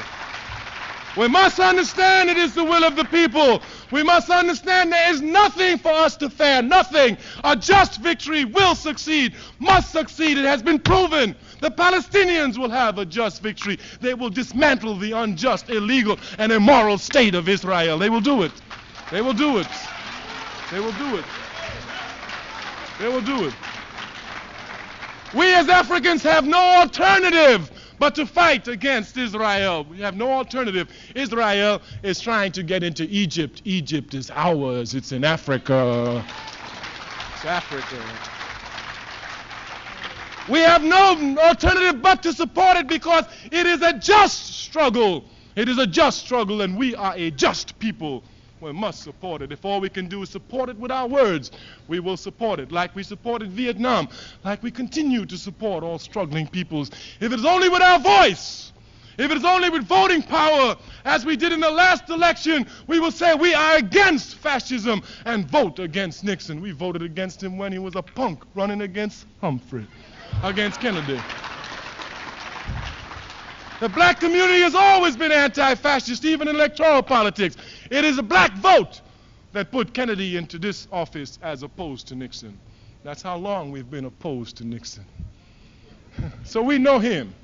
We must understand it is the will of the people. We must understand there is nothing for us to fear, nothing. A just victory will succeed, must succeed. It has been proven. The Palestinians will have a just victory. They will dismantle the unjust, illegal, and immoral state of Israel. They will do it. They will do it. They will do it. They will do it. We as Africans have no alternative but to fight against Israel. We have no alternative. Israel is trying to get into Egypt. Egypt is ours. It's in Africa. It's Africa. We have no alternative but to support it because it is a just struggle. It is a just struggle, and we are a just people. We must support it. If all we can do is support it with our words, we will support it like we supported Vietnam, like we continue to support all struggling peoples. If it is only with our voice, if it is only with voting power, as we did in the last election, we will say we are against fascism and vote against Nixon. We voted against him when he was a punk running against Humphrey, against Kennedy. The black community has always been anti-fascist, even in electoral politics. It is a black vote that put Kennedy into this office as opposed to Nixon. That's how long we've been opposed to Nixon. So we know him.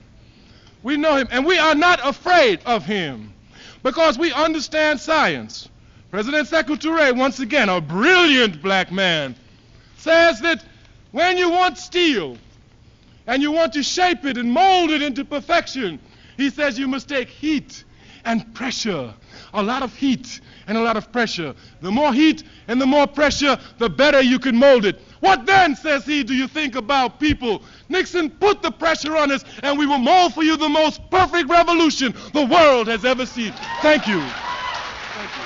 We know him, and we are not afraid of him because we understand science. President Sekou Touré, once again, a brilliant black man, says that when you want steel and you want to shape it and mold it into perfection, he says you must take heat and pressure, a lot of heat and a lot of pressure. The more heat and the more pressure, the better you can mold it. What then, says he, do you think about people? Nixon, put the pressure on us and we will mold for you the most perfect revolution the world has ever seen. Thank you. Thank you.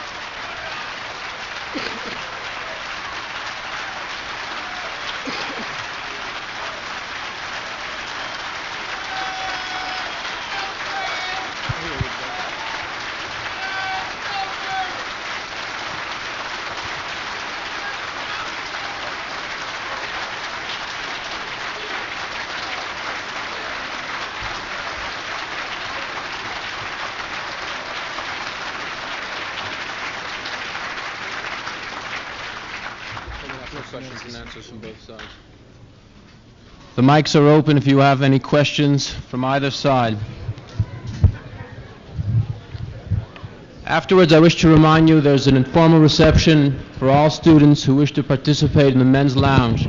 Questions and answers from both sides. The mics are open if you have any questions from either side. Afterwards, I wish to remind you there's an informal reception for all students who wish to participate in the men's lounge.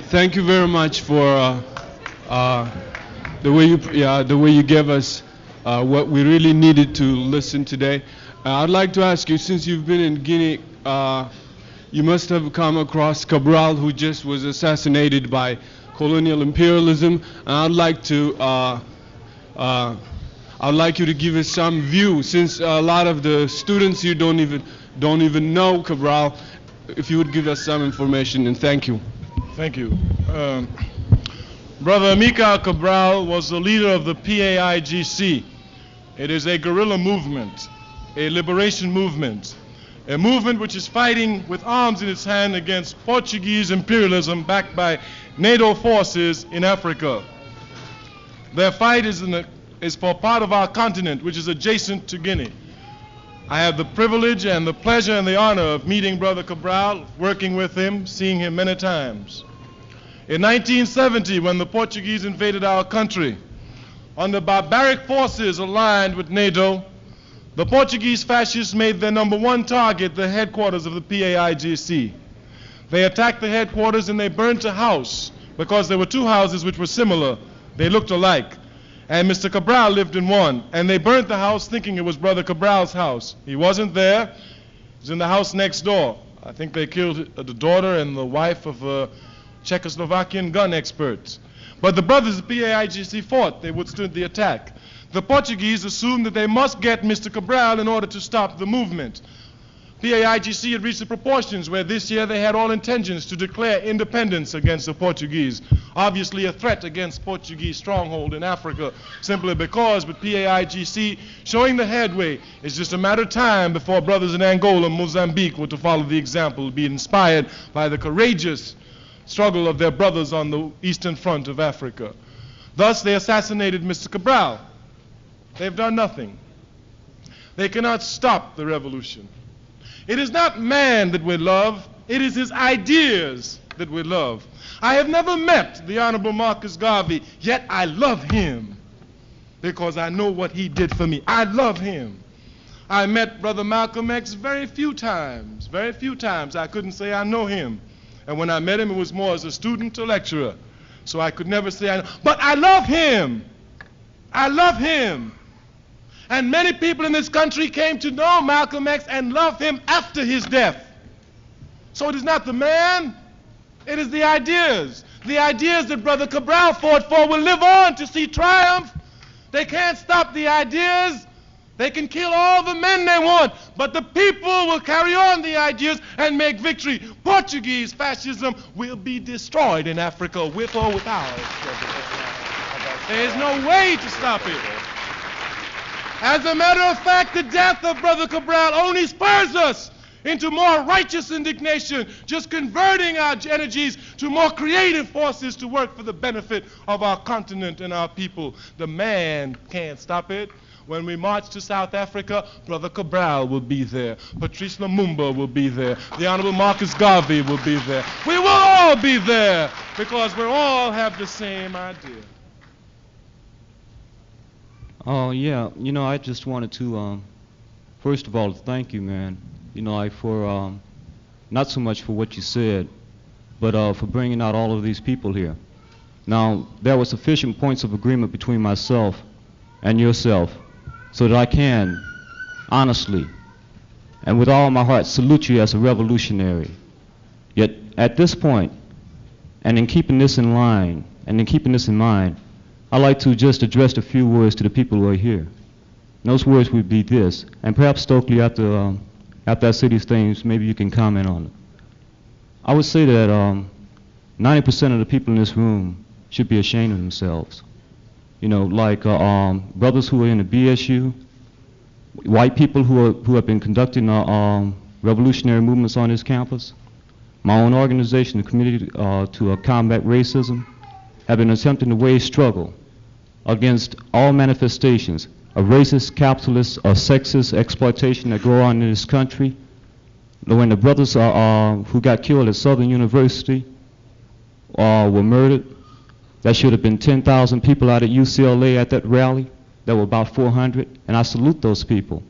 Thank you very much for the way you gave us what we really needed to listen today. I'd like to ask you, since you've been in Guinea, you must have come across Cabral, who just was assassinated by colonial imperialism. And I'd like you to give us some view, since a lot of the students here don't even know Cabral. If you would give us some information, and thank you. Thank you. Brother Amilcar Cabral was the leader of the PAIGC. It is a guerrilla movement, a liberation movement, a movement which is fighting with arms in its hand against Portuguese imperialism backed by NATO forces in Africa. Their fight is for part of our continent, which is adjacent to Guinea. I have the privilege and the pleasure and the honor of meeting Brother Cabral, working with him, seeing him many times. In 1970, when the Portuguese invaded our country, under barbaric forces aligned with NATO, the Portuguese fascists made their number one target the headquarters of the PAIGC. They attacked the headquarters and they burnt a house because there were two houses which were similar. They looked alike. And Mr. Cabral lived in one. And they burnt the house thinking it was Brother Cabral's house. He wasn't there. He was in the house next door. I think they killed the daughter and the wife of a Czechoslovakian gun expert. But the brothers of PAIGC fought. They withstood the attack. The Portuguese assumed that they must get Mr. Cabral in order to stop the movement. PAIGC had reached the proportions where this year they had all intentions to declare independence against the Portuguese. Obviously a threat against Portuguese stronghold in Africa, simply because with PAIGC showing the headway, it's just a matter of time before brothers in Angola and Mozambique were to follow the example, be inspired by the courageous struggle of their brothers on the eastern front of Africa. Thus they assassinated Mr. Cabral. They've done nothing. They cannot stop the revolution. It is not man that we love, it is his ideas that we love. I have never met the Honorable Marcus Garvey, yet I love him because I know what he did for me. I love him. I met Brother Malcolm X very few times. I couldn't say I know him. And when I met him, it was more as a student or lecturer. So I could never say I know. But I love him. I love him. And many people in this country came to know Malcolm X and love him after his death. So it is not the man, it is the ideas. The ideas that Brother Cabral fought for will live on to see triumph. They can't stop the ideas. They can kill all the men they want, but the people will carry on the ideas and make victory. Portuguese fascism will be destroyed in Africa, with or without. There is no way to stop it. As a matter of fact, the death of Brother Cabral only spurs us into more righteous indignation, just converting our energies to more creative forces to work for the benefit of our continent and our people. The man can't stop it. When we march to South Africa, Brother Cabral will be there. Patrice Lumumba will be there. The Honorable Marcus Garvey will be there. We will all be there because we all have the same idea. Oh, yeah. I just wanted to, first of all, thank you, man. For not so much for what you said, but for bringing out all of these people here. Now, there were sufficient points of agreement between myself and yourself so that I can, honestly, and with all my heart, salute you as a revolutionary. Yet, at this point, and in keeping this in line, and in keeping this in mind, I'd like to just address a few words to the people who are here. And those words would be this, and perhaps Stokely, after I say these things, maybe you can comment on it. I would say that 90% of the people in this room should be ashamed of themselves. Brothers who are in the BSU, white people who have been conducting revolutionary movements on this campus, my own organization, the Committee to Combat Racism, have been attempting to wage struggle against all manifestations of racist, capitalist, or sexist exploitation that go on in this country. When the brothers who got killed at Southern University were murdered, that should have been 10,000 people out at UCLA at that rally. There were about 400, and I salute those people.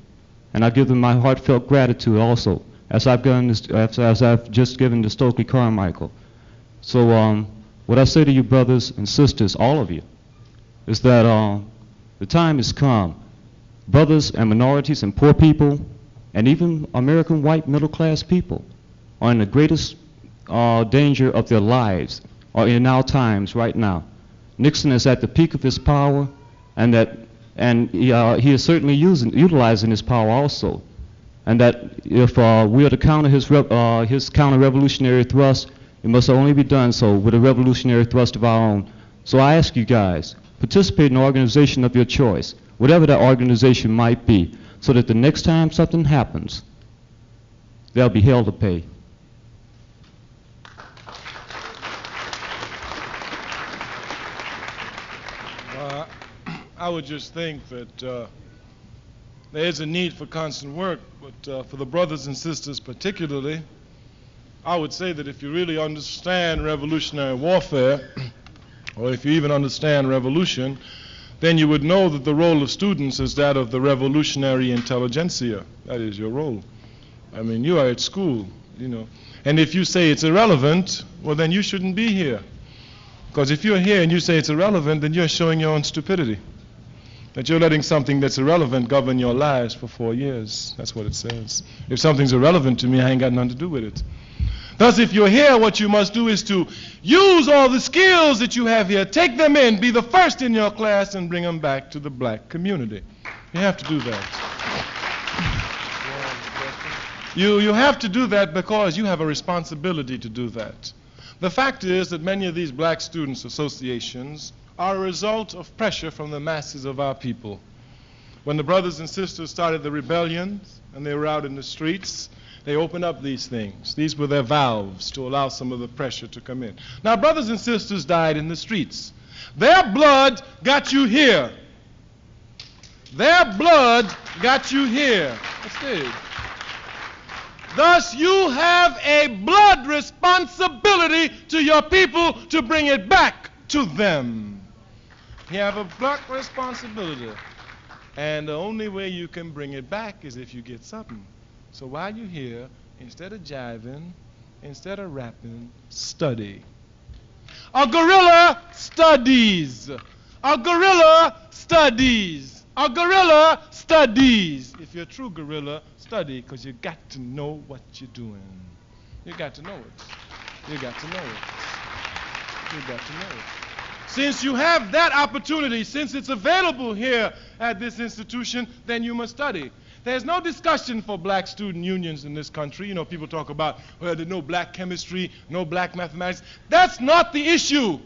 And I give them my heartfelt gratitude also, as I've just given to Stokely Charmichael. So what I say to you brothers and sisters, all of you, is that the time has come. Brothers and minorities and poor people, and even American white middle-class people, are in the greatest danger of their lives, or in our times right now. Nixon is at the peak of his power, and he is certainly utilizing his power also. And that if we are to counter his counter-revolutionary thrust, it must only be done so with a revolutionary thrust of our own. So I ask you guys, participate in an organization of your choice, whatever that organization might be, so that the next time something happens, there'll be hell to pay. I would just think that there is a need for constant work, but for the brothers and sisters particularly, I would say that if you really understand revolutionary warfare, or if you even understand revolution, then you would know that the role of students is that of the revolutionary intelligentsia. That is your role. I mean, you are at school, And if you say it's irrelevant, well, then you shouldn't be here. Because if you're here and you say it's irrelevant, then you're showing your own stupidity. That you're letting something that's irrelevant govern your lives for 4 years. That's what it says. If something's irrelevant to me, I ain't got nothing to do with it. Thus, if you're here, what you must do is to use all the skills that you have here, take them in, be the first in your class, and bring them back to the black community. You have to do that. You have to do that because you have a responsibility to do that. The fact is that many of these black students' associations are a result of pressure from the masses of our people. When the brothers and sisters started the rebellions and they were out in the streets, they opened up these things. These were their valves to allow some of the pressure to come in. Now, brothers and sisters died in the streets. Their blood got you here. Their blood got you here. That's it. Thus, you have a blood responsibility to your people to bring it back to them. You have a blood responsibility. And the only way you can bring it back is if you get something. So while you're here, instead of jiving, instead of rapping, study. A guerrilla studies. A guerrilla studies. A guerrilla studies. If you're a true guerrilla, study, because you got to know what you're doing. You got to know it. You got to know it. You got to know it. Since you have that opportunity, since it's available here at this institution, then you must study. There's no discussion for black student unions in this country. People talk about, well, there's no black chemistry, no black mathematics. That's not the issue.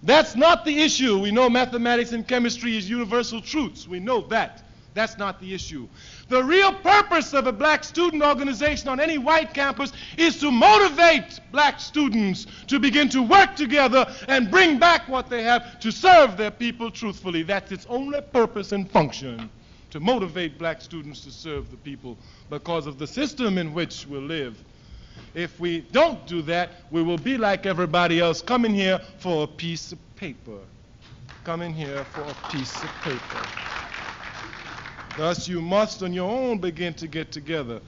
That's not the issue. We know mathematics and chemistry is universal truths. We know that. That's not the issue. The real purpose of a black student organization on any white campus is to motivate black students to begin to work together and bring back what they have to serve their people truthfully. That's its only purpose and function, to motivate black students to serve the people because of the system in which we live. If we don't do that, we will be like everybody else, coming here for a piece of paper. Coming here for a piece of paper. Thus, you must on your own begin to get together.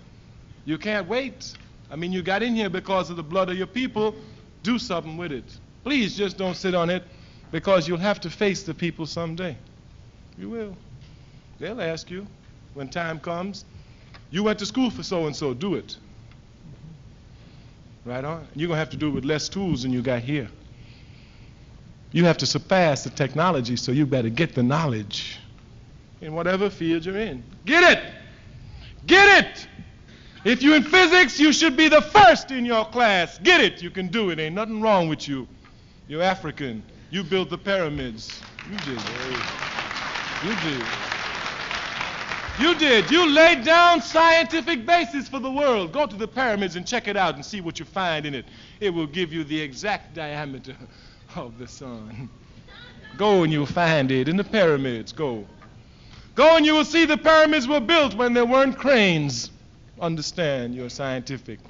You can't wait. I mean, you got in here because of the blood of your people. Do something with it. Please just don't sit on it, because you'll have to face the people someday. You will. They'll ask you when time comes, you went to school for so-and-so, do it. Right on? You're going to have to do it with less tools than you got here. You have to surpass the technology, so you better get the knowledge in whatever field you're in. Get it! Get it! If you're in physics, you should be the first in your class. Get it! You can do it. Ain't nothing wrong with you. You're African. You built the pyramids. You did. You did. You did. You laid down scientific basis for the world. Go to the pyramids and check it out and see what you find in it. It will give you the exact diameter of the sun. Go and you'll find it in the pyramids. Go. Go and you will see the pyramids were built when there weren't cranes. Understand, you're scientific.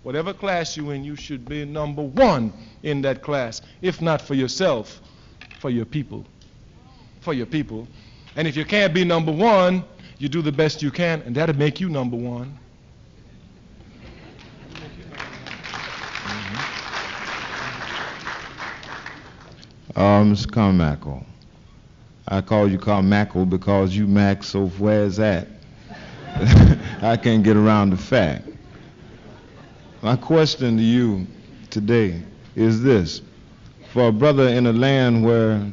Whatever class you're in, you should be number one in that class. If not for yourself, for your people. For your people. And if you can't be number one, you do the best you can, and that'll make you number one. Mr. Carmichael, I call you Carmichael because you max, so where's that? I can't get around the fact. My question to you today is this. For a brother in a land where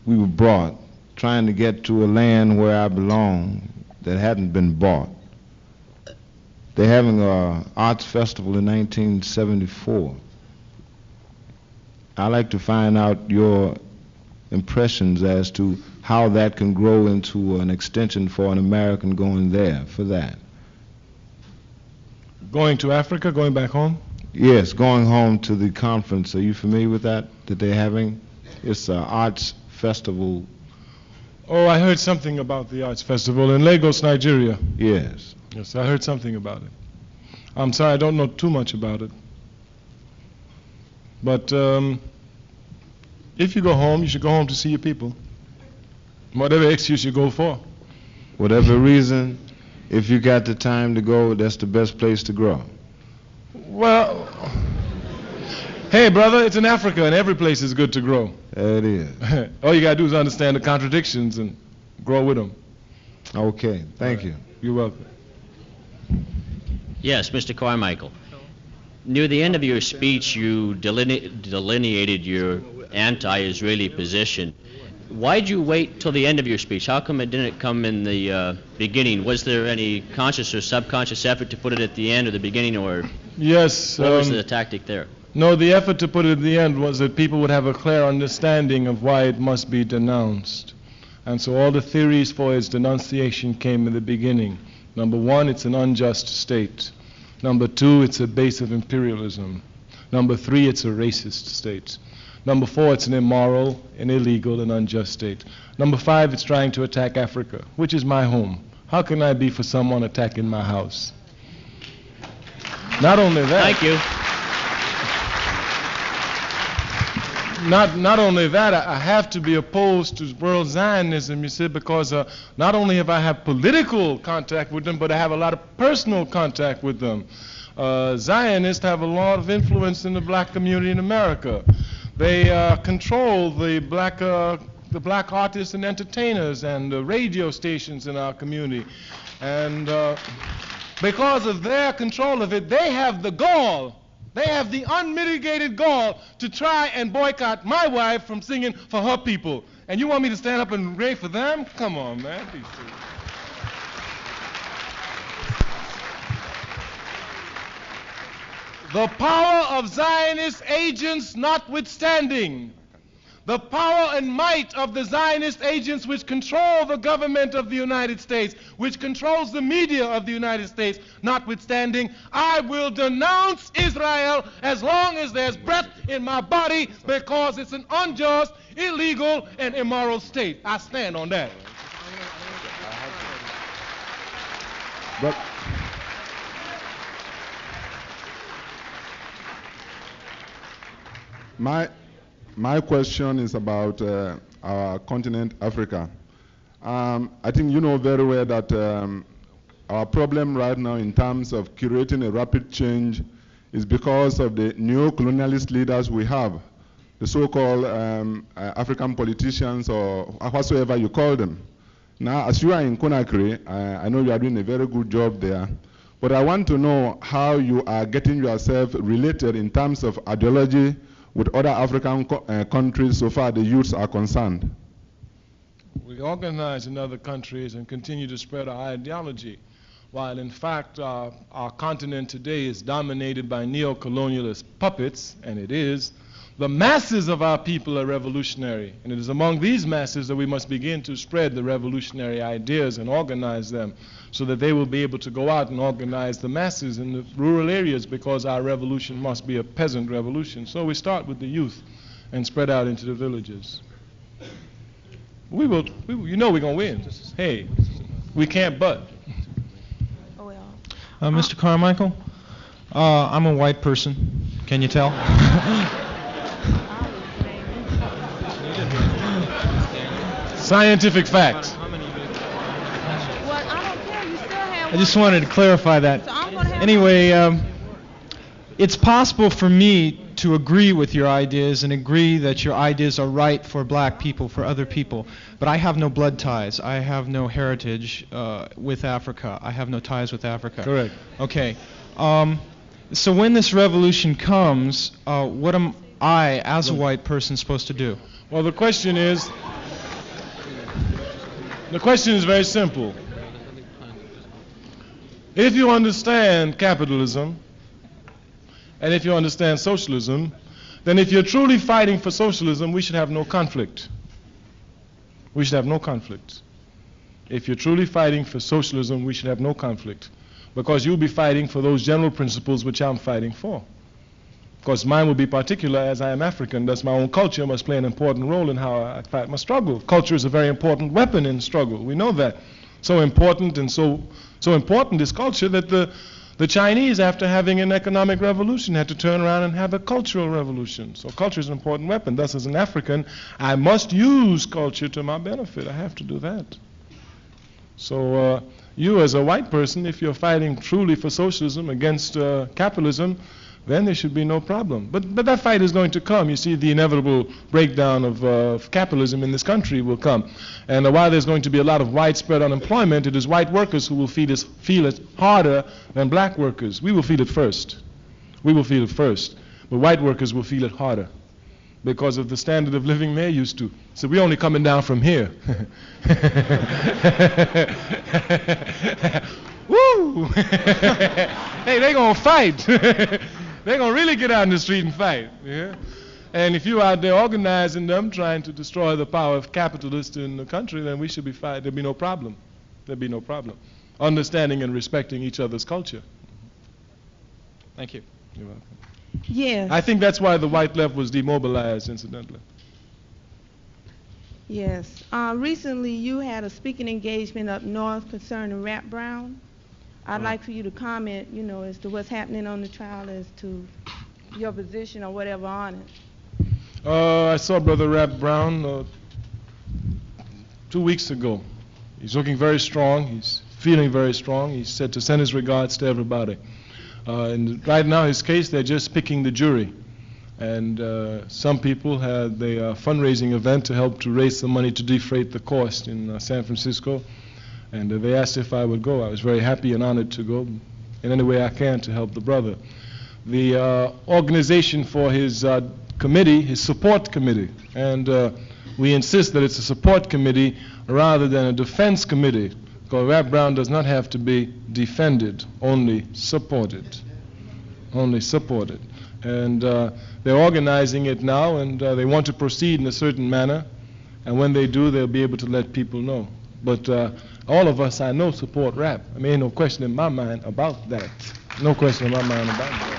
we were brought, trying to get to a land where I belong that hadn't been bought, they're having an arts festival in 1974. I'd like to find out your impressions as to how that can grow into an extension for an American going there for that. Going to Africa, going back home? Yes, going home to the conference. Are you familiar with that they're having? It's an arts festival. Oh, I heard something about the arts festival in Lagos, Nigeria. Yes. Yes, I heard something about it. I'm sorry, I don't know too much about it. But if you go home, you should go home to see your people. Whatever excuse you go for. Whatever reason, if you got the time to go, that's the best place to grow. Well, hey brother, it's in Africa and every place is good to grow. It is. All you got to do is understand the contradictions and grow with them. Okay, thank you. You're welcome. Yes, Mr. Carmichael. Near the end of your speech, you delineated your anti-Israeli position. Why'd you wait till the end of your speech? How come it didn't come in the beginning? Was there any conscious or subconscious effort to put it at the end or the beginning, or yes, what was the tactic there? No, the effort to put it at the end was that people would have a clear understanding of why it must be denounced. And so all the theories for its denunciation came in the beginning. Number one, it's an unjust state. Number two, it's a base of imperialism. Number three, it's a racist state. Number four, it's an immoral, an illegal, and unjust state. Number five, it's trying to attack Africa, which is my home. How can I be for someone attacking my house? Not only that. Thank you. Not only that, I have to be opposed to world Zionism, you see, because not only have I had political contact with them, but I have a lot of personal contact with them. Zionists have a lot of influence in the black community in America. They control the black artists and entertainers and the radio stations in our community. And because of their control of it, they have the gall. They have the unmitigated gall to try and boycott my wife from singing for her people. And you want me to stand up and pray for them? Come on, man. Be serious. The power of Zionist agents notwithstanding, the power and might of the Zionist agents which control the government of the United States, which controls the media of the United States, notwithstanding, I will denounce Israel as long as there's breath in my body, because it's an unjust, illegal, and immoral state. I stand on that. But my question is about our continent, Africa. I think you know very well that our problem right now in terms of curating a rapid change is because of the neo-colonialist leaders we have, the so-called African politicians or whatsoever you call them. Now, as you are in Conakry, I know you are doing a very good job there, but I want to know how you are getting yourself related in terms of ideology with other African countries so far the youths are concerned. We organize in other countries and continue to spread our ideology, while in fact our continent today is dominated by neo-colonialist puppets, and it is. The masses of our people are revolutionary, and it is among these masses that we must begin to spread the revolutionary ideas and organize them so that they will be able to go out and organize the masses in the rural areas, because our revolution must be a peasant revolution. So we start with the youth and spread out into the villages. You know we're going to win. Hey, we can't but. Mr. Carmichael, I'm a white person. Can you tell? Scientific fact. I just wanted to clarify that. Anyway, it's possible for me to agree with your ideas and agree that your ideas are right for black people, for other people, but I have no blood ties. I have no heritage with Africa. I have no ties with Africa. Correct. Okay. So when this revolution comes, what am I, as a white person, supposed to do? Well, the question is very simple. If you understand capitalism, and if you understand socialism, then if you're truly fighting for socialism, we should have no conflict. We should have no conflict. If you're truly fighting for socialism, we should have no conflict, because you'll be fighting for those general principles which I'm fighting for. Because mine will be particular, as I am African. Thus my own culture must play an important role in how I fight my struggle. Culture is a very important weapon in struggle. We know that. So important, and so important is culture that the Chinese, after having an economic revolution, had to turn around and have a cultural revolution. So culture is an important weapon. Thus, as an African, I must use culture to my benefit. I have to do that. So you, as a white person, if you're fighting truly for socialism against capitalism, then there should be no problem. But that fight is going to come. You see, the inevitable breakdown of capitalism in this country will come. And while there's going to be a lot of widespread unemployment, it is white workers who will feel it harder than black workers. We will feel it first. We will feel it first. But white workers will feel it harder because of the standard of living they're used to. So we're only coming down from here. Woo! Hey, they're going to fight. They're going to really get out in the street and fight. Yeah? And if you're out there organizing them, trying to destroy the power of capitalists in the country, then we should be fighting. There'll be no problem. There'll be no problem. Understanding and respecting each other's culture. Thank you. You're welcome. Yes. I think that's why the white left was demobilized, incidentally. Yes. Recently, you had a speaking engagement up north concerning Rap Brown. I'd like for you to comment, as to what's happening on the trial, as to your position or whatever on it. I saw Brother Rap Brown 2 weeks ago. He's looking very strong. He's feeling very strong. He said to send his regards to everybody. And right now, his case, they're just picking the jury. And some people had a fundraising event to help to raise some money to defrayed the cost in San Francisco. And they asked if I would go. I was very happy and honored to go in any way I can to help the brother. The organization for his committee, his support committee, and we insist that it's a support committee rather than a defense committee, because Rap Brown does not have to be defended, only supported. Only supported. And they're organizing it now, and they want to proceed in a certain manner. And when they do, they'll be able to let people know. But all of us, I know, support rap. I mean, ain't no question in my mind about that. No question in my mind about that.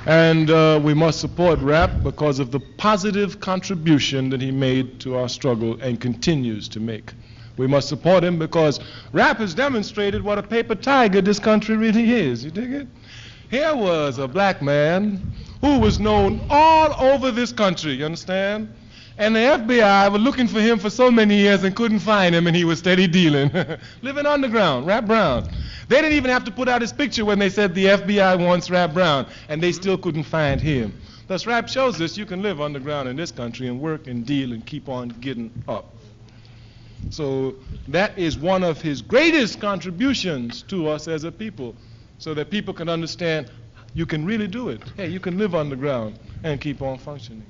And we must support rap because of the positive contribution that he made to our struggle and continues to make. We must support him because rap has demonstrated what a paper tiger this country really is. You dig it? Here was a black man who was known all over this country, you understand? And the FBI were looking for him for so many years and couldn't find him, and he was steady dealing. Living underground, Rap Brown. They didn't even have to put out his picture when they said the FBI wants Rap Brown, and they still couldn't find him. Thus, rap shows us you can live underground in this country and work and deal and keep on getting up. So that is one of his greatest contributions to us as a people, so that people can understand you can really do it. Hey, you can live underground and keep on functioning.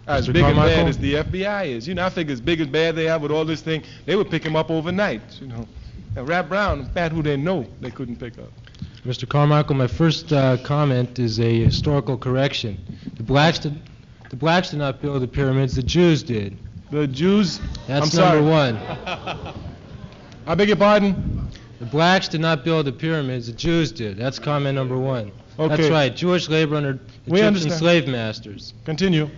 As big and bad as the FBI is. You know, I think as big and bad they are with all this thing, they would pick him up overnight, you know. And Rap Brown, in fact, who they know they couldn't pick up. Mr. Carmichael, my first comment is a historical correction. The blacks did not build the pyramids, the Jews did. The Jews? That's number one. I beg your pardon? The blacks did not build the pyramids, the Jews did. That's comment number one. Okay. That's right, Jewish labor under Egyptian slave masters. Continue.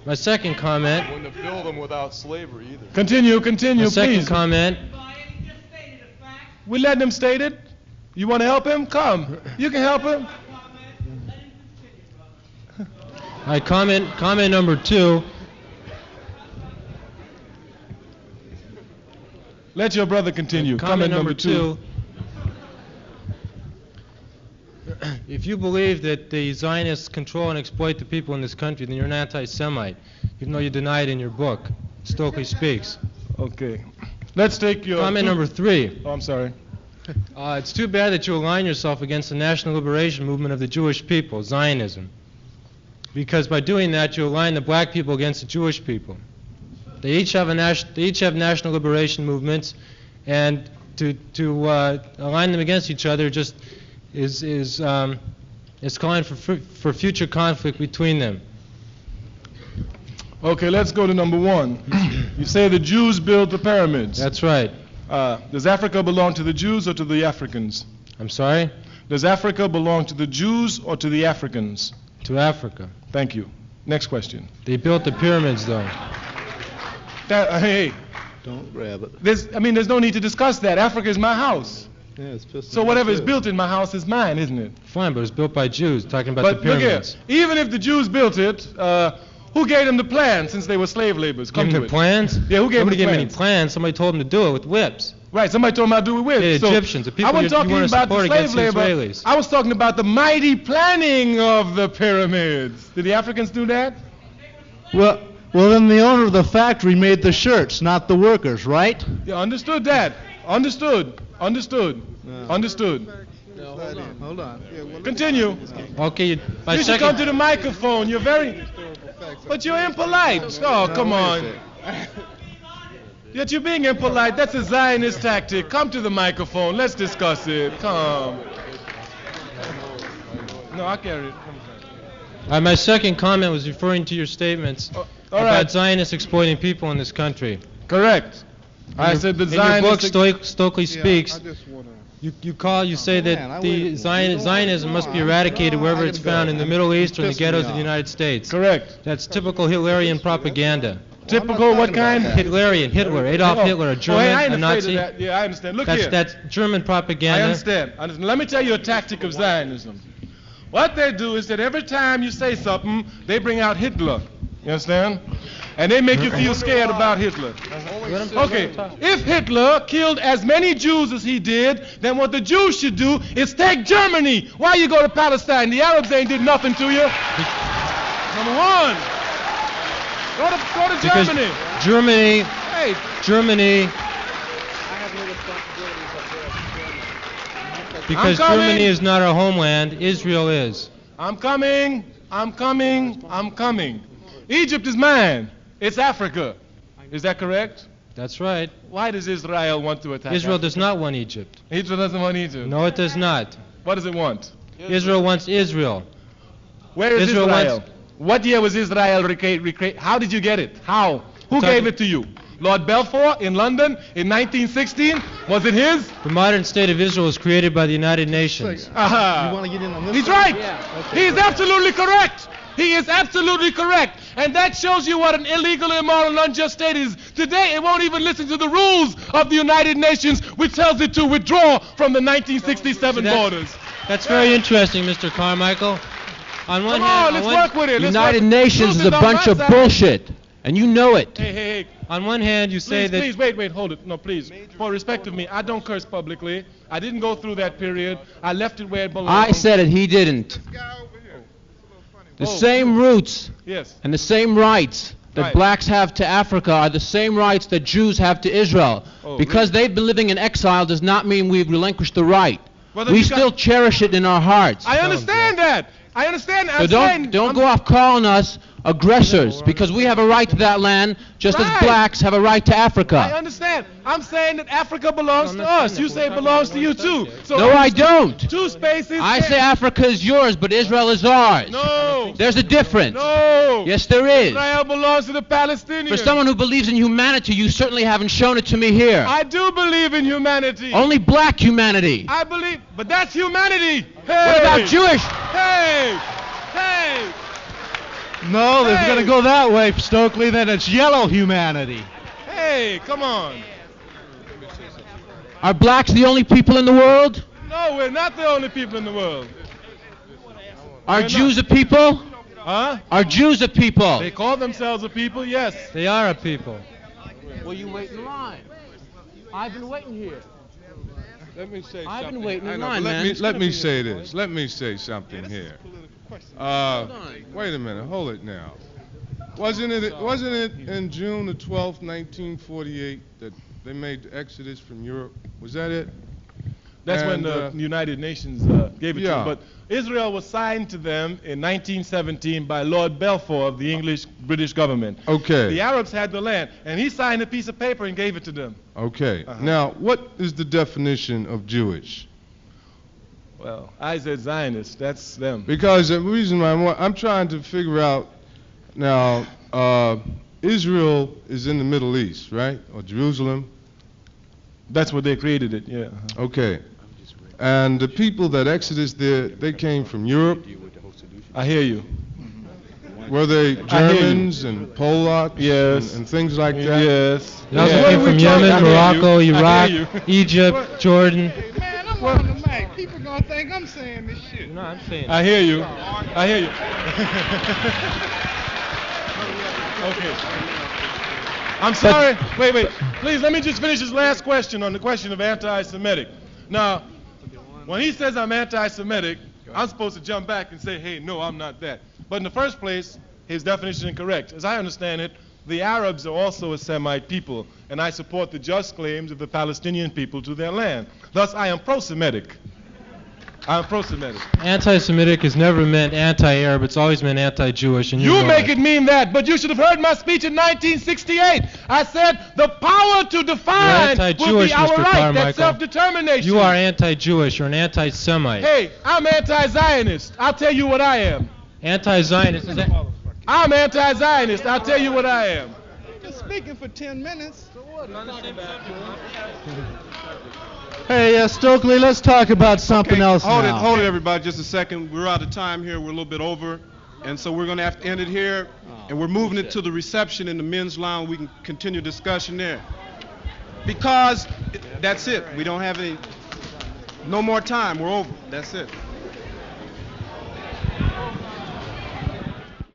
My second comment. Wouldn't have built them without slavery either. Continue, My please. second comment. We let him state it. You want to help him? Come. You can help him. My comment number two. Let your brother continue. Comment number two. If you believe that the Zionists control and exploit the people in this country, then you're an anti-Semite, even though you deny it in your book, Stokely Speaks. Okay. Let's take your... Comment number three. Oh, I'm sorry. It's too bad that you align yourself against the national liberation movement of the Jewish people, Zionism. Because by doing that, you align the black people against the Jewish people. They each have national liberation movements, and to align them against each other just is calling for future conflict between them. Okay, let's go to number one. You say the Jews built the pyramids. That's right. Does Africa belong to the Jews or to the Africans? I'm sorry? Does Africa belong to the Jews or to the Africans? To Africa. Thank you. Next question. They built the pyramids, though. Hey. Don't grab it. There's no need to discuss that. Africa is my house. Yeah, it's pissed So whatever is built in my house is mine, isn't it? Fine, but it was built by Jews, talking about But the pyramids. Look here, even if the Jews built it, who gave them the plans since they were slave laborers? Gave them the plans? Yeah, who gave them the plans? Nobody gave them any plans. Somebody told them to do it with whips. Right, somebody told them how to do it with. The Egyptians, the people I wasn't you talking want to about support the slave against the labor. Israelis. I was talking about the mighty planning of the pyramids. Did the Africans do that? Well, then the owner of the factory made the shirts, not the workers, right? Yeah, understood that. Understood. No. Hold on. Continue. Okay, You should come to the microphone. You're very... But you're impolite. Oh, come on. Yet you're being impolite. That's a Zionist tactic. Come to the microphone. Let's discuss it. Come. No, I carry it. My second comment was referring to your statements about Zionists exploiting people in this country. Correct. I said the Zionists... In your book, Stokely Speaks, you say that the Zionism must be eradicated wherever it's found in the Middle East or in the ghettos of the United States. Correct. That's typical Hitlerian propaganda. Typical what kind? Hitlerian, Adolf Hitler, a German, a Nazi. Yeah, I understand. Look here. That's German propaganda. I understand. Let me tell you a tactic of Zionism. What they do is that every time you say something, they bring out Hitler. You understand? And they make you feel scared about Hitler. Okay, if Hitler killed as many Jews as he did, then what the Jews should do is take Germany. Why you go to Palestine? The Arabs ain't did nothing to you. Number one. Go to Germany. Germany. Hey. Germany. Because Germany is not our homeland, Israel is. I'm coming. Egypt is mine. It's Africa. Is that correct? That's right. Why does Israel want to attack Israel Africa? does not want Egypt. Israel doesn't want Egypt. No, it does not. What does it want? Israel wants Israel. Where is Israel Israel? wants- What year was Israel recreated? How did you get it? How? Who gave it to you? Lord Balfour in London in 1916? Was it his? The modern state of Israel was created by the United Nations. You want to get in on this? He's right. He is absolutely correct. He is absolutely correct. And that shows you what an illegal, immoral, and unjust state is. Today, it won't even listen to the rules of the United Nations, which tells it to withdraw from the 1967 borders. That's very interesting, Mr. Carmichael. On one Come hand, on, let's work with it. Let's United work- Nations Truth is a on bunch my of side. bullshit, and you know it. Hey. on one hand, you say Please, that wait, hold it. No, please. For respect of me, I don't curse publicly. I didn't go through that period. I left it where it belongs. I said it, he didn't. The same roots Yes. and the same rights that Right. blacks have to Africa are the same rights that Jews have to Israel. Oh, Because they've been living in exile does not mean we've relinquished the right. Brother, We you got- still cherish it in our hearts. I understand that. I understand. So I'm saying, don't go off calling us aggressors, because we have a right to that land just Right. as blacks have a right to I Africa. understand. I'm saying that Africa belongs to us. You say it belongs to you too. So No, I don't. Two spaces. I say Africa is yours, but Israel is ours. No. There's a difference. No. Yes, there is. Israel belongs to the Palestinians. For someone who believes in humanity, you certainly haven't shown it to me here. I do believe in humanity. Only black humanity. I believe, but that's humanity. What Hey. about Jewish? Hey. Hey. No, if Hey. you're going to go that way, Stokely, then it's yellow humanity. Hey, come on. Are blacks the only people in the world? No, we're not the only people in the world. Are We're Jews a people? Huh? Are Jews a people? They call themselves a people, yes. they are a people. Well, you wait in line. I've been waiting here. Let me say I've been something. waiting in I know, line, but man. let me say this. Let me say something here. Wait a minute. Hold it now. Wasn't it in June the 12th, 1948, that they made the exodus from Europe? Was that it? That's when And, the United Nations gave it to yeah. them. But Israel was signed to them in 1917 by Lord Balfour of the British government. Okay. The Arabs had the land, and he signed a piece of paper and gave it to them. Okay. Uh-huh. Now, what is the definition of Jewish? Well, I said Zionists. That's them. Because the reason why I'm trying to figure out now, Israel is in the Middle East, right? Or Jerusalem? That's what they created it, yeah. Okay. And the people that exodus there, they came from Europe? I hear you. Were they Germans and Polacks Yes. and things like that? Yes. They also Yeah. came from Yemen, I hear Morocco, you. I Iraq, hear you. Egypt, Jordan. Man, I'm on the mic. People gonna think I'm saying this shit. No, I'm saying. I hear you. I hear you. Okay. I'm sorry. Wait. Please, let me just finish this last question on the question of anti-Semitic. Now, when he says I'm anti-Semitic, I'm supposed to jump back and say, hey, no, I'm not that. But in the first place, his definition is incorrect. As I understand it, the Arabs are also a Semite people, and I support the just claims of the Palestinian people to their land. Thus, I am pro-Semitic. I'm pro-Semitic. Anti-Semitic has never meant anti-Arab. It's always meant anti-Jewish. And You know make that. it mean that, but you should have heard my speech in 1968. I said the power to define You're will be anti-Jewish, our Mr. right, Carmichael. that's self-determination. You are anti-Jewish. You're an anti-Semite. Hey, I'm anti-Zionist. I'll tell you what I am. Anti-Zionist is that? I'm anti-Zionist. I'll tell you what I am. Just speaking for 10 minutes. Hey, Stokely, let's talk about something else now. Hold it, everybody, just a second. We're out of time here. We're a little bit over. And so we're going to have to end it here. And we're moving it to the reception in the men's lounge. We can continue discussion there. Because that's it. We don't have any, no more time. We're over. That's it.